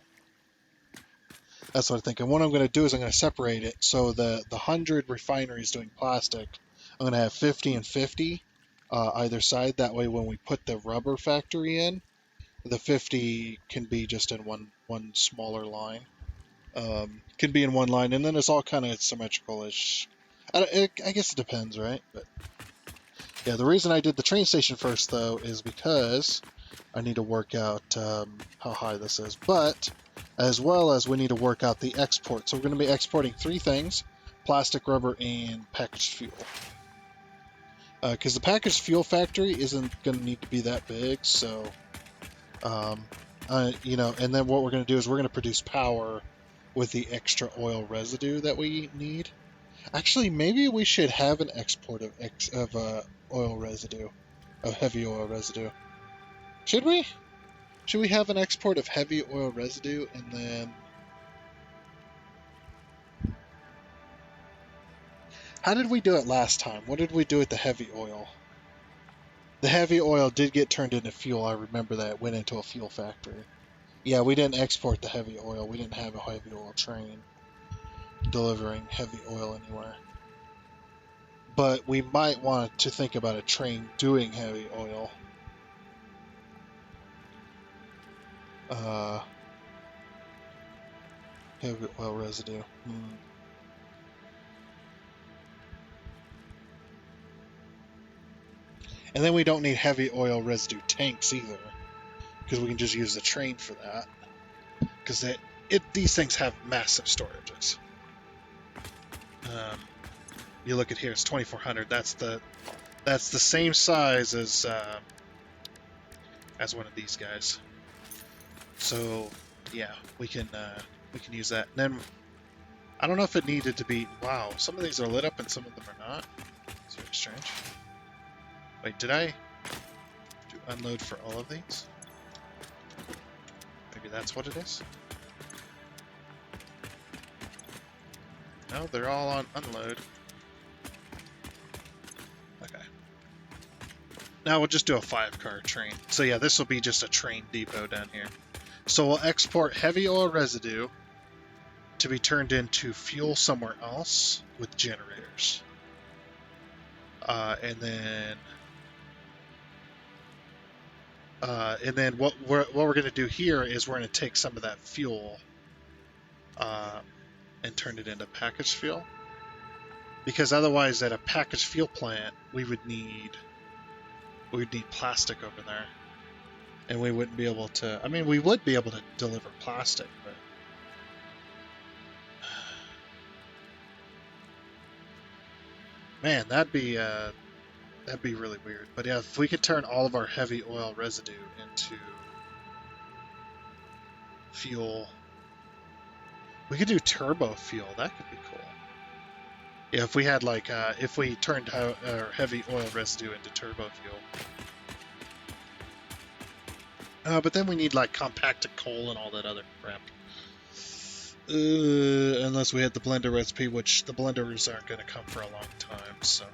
That's what I think. And what I'm going to do is I'm going to separate it. So the 100 refineries doing plastic, I'm going to have 50 and 50 either side. That way when we put the rubber factory in, the 50 can be just in one smaller line. Can be in one line, and then it's all kind of symmetrical-ish. I guess it depends, right? But yeah, the reason I did the train station first, though, is because I need to work out how high this is. But as well as we need to work out the export. So we're going to be exporting 3 things: plastic, rubber, and packaged fuel. Because the packaged fuel factory isn't going to need to be that big, so and then what we're going to do is we're going to produce power with the extra oil residue that we need. Actually, maybe we should have an export of oil residue, of heavy oil residue. Should we? Should we have an export of heavy oil residue and then... How did we do it last time? What did we do with the heavy oil? The heavy oil did get turned into fuel. I remember that. It went into a fuel factory. Yeah, we didn't export the heavy oil. We didn't have a heavy oil train delivering heavy oil anywhere. But we might want to think about a train doing heavy oil. Heavy oil residue. And then we don't need heavy oil residue tanks either, because we can just use the train for that. Because these things have massive storages. You look at here; it's 2,400. That's the same size as one of these guys. So yeah, we can use that. And then I don't know if it needed to be. Wow, some of these are lit up and some of them are not. It's very strange. Wait, did I do unload for all of these? Maybe that's what it is? No, they're all on unload. Okay. Now we'll just do a 5-car train. So yeah, this will be just a train depot down here. So we'll export heavy oil residue to be turned into fuel somewhere else with generators. And then what we're going to do here is we're going to take some of that fuel and turn it into packaged fuel. Because otherwise, at a packaged fuel plant, we would need plastic over there, and we wouldn't be able to. I mean, we would be able to deliver plastic, but man, that'd be really weird. But yeah, if we could turn all of our heavy oil residue into fuel, we could do turbo fuel. That could be cool. Yeah, if we had like if we turned our heavy oil residue into turbo fuel. But then we need like compacted coal and all that other crap. Unless we had the blender recipe, which the blenders aren't going to come for a long time. So,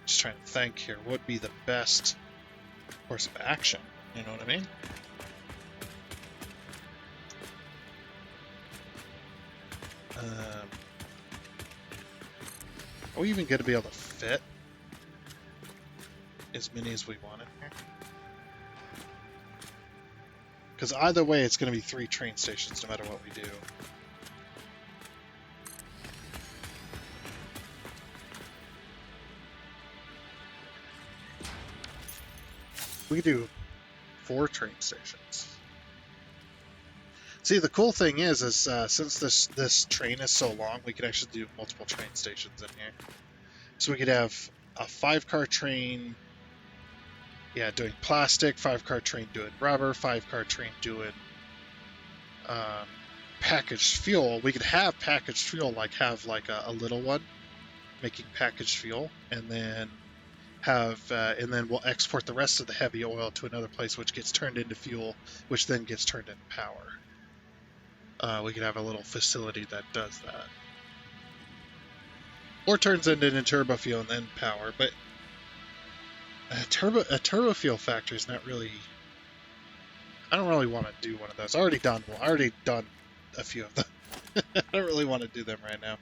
just trying to think here. What would be the best course of action? You know what I mean? Are we even going to be able to fit as many as we want in here? Because either way, it's going to be 3 train stations no matter what we do. We could do 4 train stations. See, the cool thing is since this train is so long, we could actually do multiple train stations in here. So we could have a 5-car train, doing plastic, 5-car train doing rubber, 5-car train doing packaged fuel. We could have packaged fuel, have a little one making packaged fuel, and then we'll export the rest of the heavy oil to another place, which gets turned into fuel, which then gets turned into power. We could have a little facility that does that. Or turns it into turbo fuel and then power, but a turbo fuel factory is not really... I don't really want to do one of those. I already done a few of them. I don't really want to do them right now.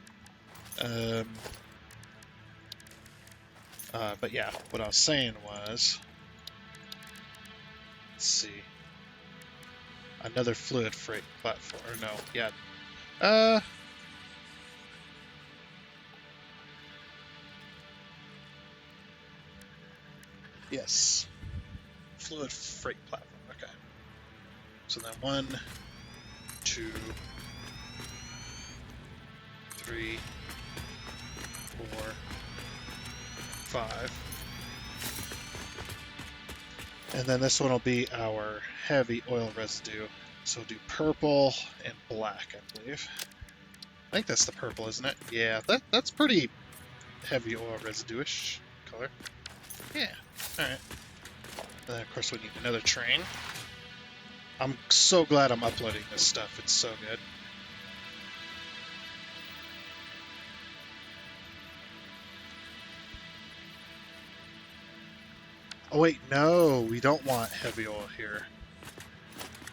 But yeah, what I was saying was... Let's see. Another fluid freight platform. Or no, yeah. Yes. Fluid freight platform. Okay. So then 1, 2, 3, 4, 5. And then this one will be our heavy oil residue. So we'll do purple and black, I believe. I think that's the purple, isn't it? Yeah, that's pretty heavy oil residue-ish color. Yeah, alright. Then, of course, we need another train. I'm so glad I'm uploading this stuff. It's so good. Oh wait, no, we don't want heavy oil here.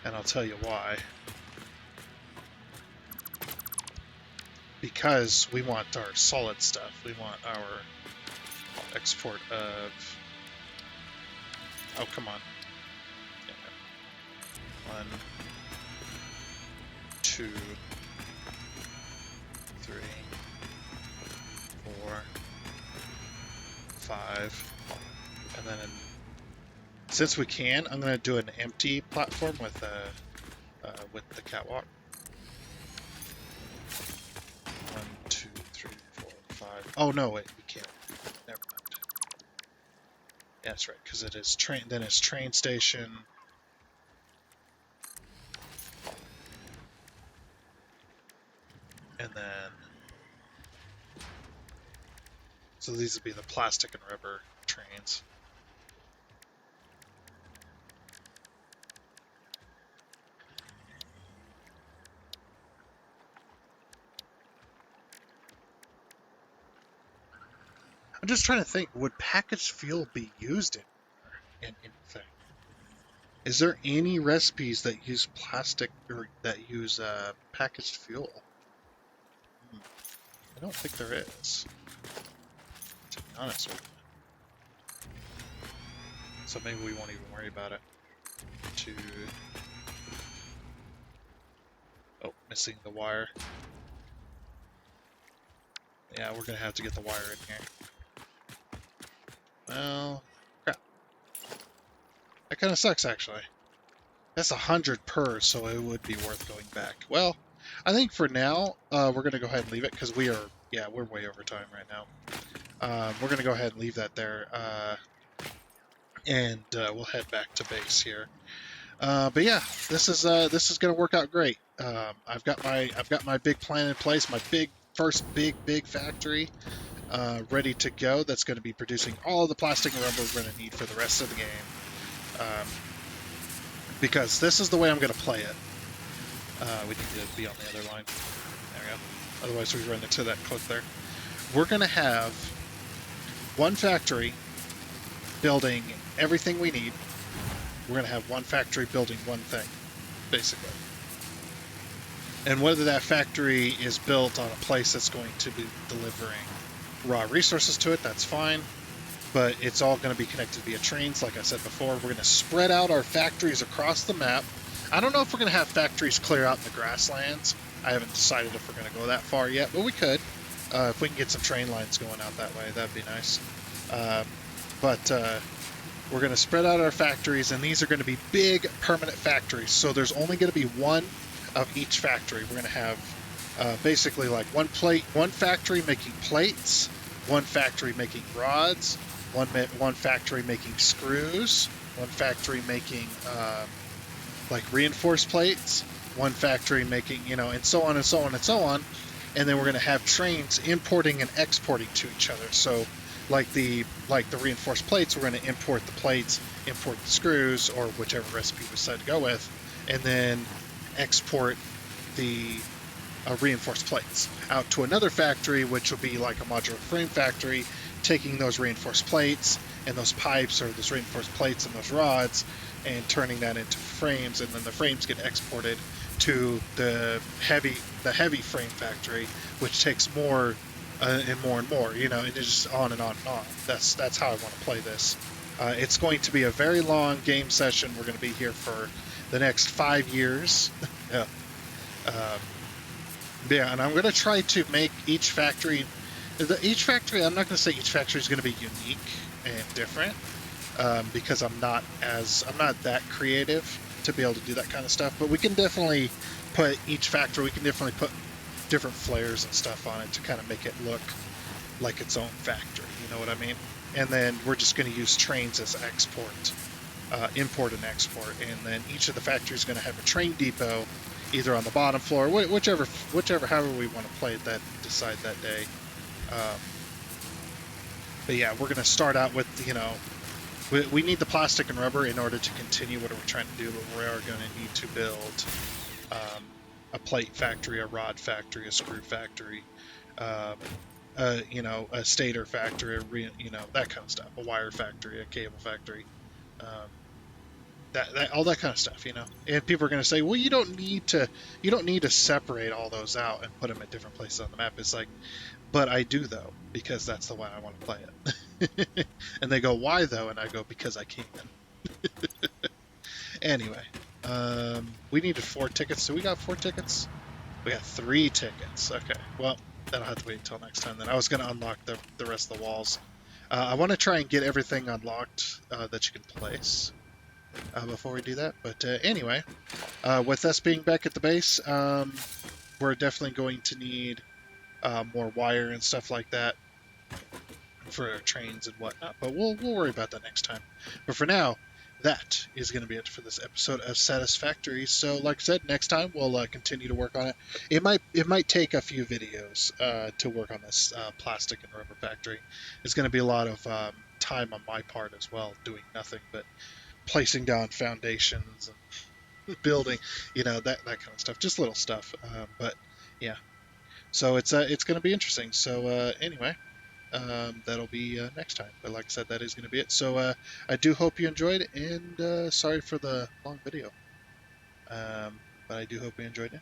And I'll tell you why. Because we want our solid stuff. We want our export of... Oh, come on. 1, 2, 3, 4, 5, and then since we can, I'm going to do an empty platform with the catwalk. 1, 2, 3, 4, 5. Oh no, wait, we can't. Never mind. Yeah, that's right, because it is train. Then it's train station. And then, so these would be the plastic and rubber trains. I'm just trying to think, would packaged fuel be used in anything? Is there any recipes that use plastic or that use packaged fuel? I don't think there is, to be honest with you. So maybe we won't even worry about it. Oh, missing the wire. Yeah, we're gonna have to get the wire in here. Well, crap. That kind of sucks, actually. That's 100 per, so it would be worth going back. Well, I think for now, we're gonna go ahead and leave it, because we're way over time right now. We're gonna go ahead and leave that there, and we'll head back to base here. But yeah, this is gonna work out great. I've got my big plan in place, my first big factory ready to go. That's going to be producing all the plastic and rubber we're going to need for the rest of the game. Because this is the way I'm going to play it. We need to be on the other line. There we go. Otherwise we run into that cliff there. We're going to have one factory building everything we need. We're going to have one factory building one thing, basically. And whether that factory is built on a place that's going to be delivering raw resources to it, that's fine. But it's all going to be connected via trains, like I said before. We're going to spread out our factories across the map. I don't know if we're going to have factories clear out in the grasslands. I haven't decided if we're going to go that far yet, but we could. If we can get some train lines going out that way, that'd be nice. But we're going to spread out our factories, and these are going to be big permanent factories. So there's only going to be one of each factory. We're going to have basically like one factory making plates, one factory making rods, one factory making screws, one factory making like reinforced plates, one factory making, and so on and so on and so on. And then we're going to have trains importing and exporting to each other. So like the reinforced plates, we're going to import the plates, import the screws, or whichever recipe we decide to go with, and then export the reinforced plates out to another factory, which will be like a modular frame factory, taking those reinforced plates and those pipes, or those reinforced plates and those rods, and turning that into frames, and then the frames get exported to the heavy frame factory, which takes more and more and more, and it's just on and on and on. That's how I want to play this. It's going to be a very long game session. We're going to be here for the next 5 years. Yeah. And I'm going to try to make each factory, I'm not going to say each factory is going to be unique and different, because I'm not that creative to be able to do that kind of stuff. But we can definitely put different flares and stuff on it to kind of make it look like its own factory. You know what I mean? And then we're just going to use trains as import and export. And then each of the factories is going to have a train depot, either on the bottom floor, however we want to play it, decide that day. But yeah, we're going to start out with, we need the plastic and rubber in order to continue what we're trying to do, but we are going to need to build a plate factory, a rod factory, a screw factory, a stator factory, that kind of stuff, a wire factory, a cable factory, that all that kind of stuff, And people are going to say, well, you don't need to separate all those out and put them at different places on the map. It's like, but I do, though, because that's the way I want to play it. And they go, why though? And I go, because I can. Anyway, We needed 4 tickets, so we got 4 tickets. We got 3 tickets. Okay, well, that'll have to wait until next time then. I was going to unlock the rest of the walls. I want to try and get everything unlocked that you can place before we do that. But anyway, with us being back at the base, we're definitely going to need more wire and stuff like that for our trains and whatnot. But we'll worry about that next time. But for now, that is going to be it for this episode of Satisfactory. So, like I said, next time we'll continue to work on it. It might take a few videos to work on this plastic and rubber factory. It's going to be a lot of time on my part as well, doing nothing but placing down foundations and building, that kind of stuff, just little stuff. But yeah, so it's going to be interesting. So anyway. That'll be next time. But like I said, that is going to be it. So I do hope you enjoyed, and sorry for the long video. But I do hope you enjoyed it.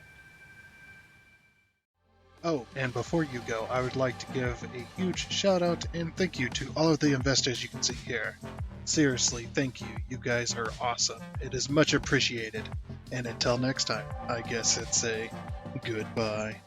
Oh, and before you go, I would like to give a huge shout out and thank you to all of the investors you can see here. Seriously, thank you. You guys are awesome. It is much appreciated. And until next time, I guess it's a goodbye.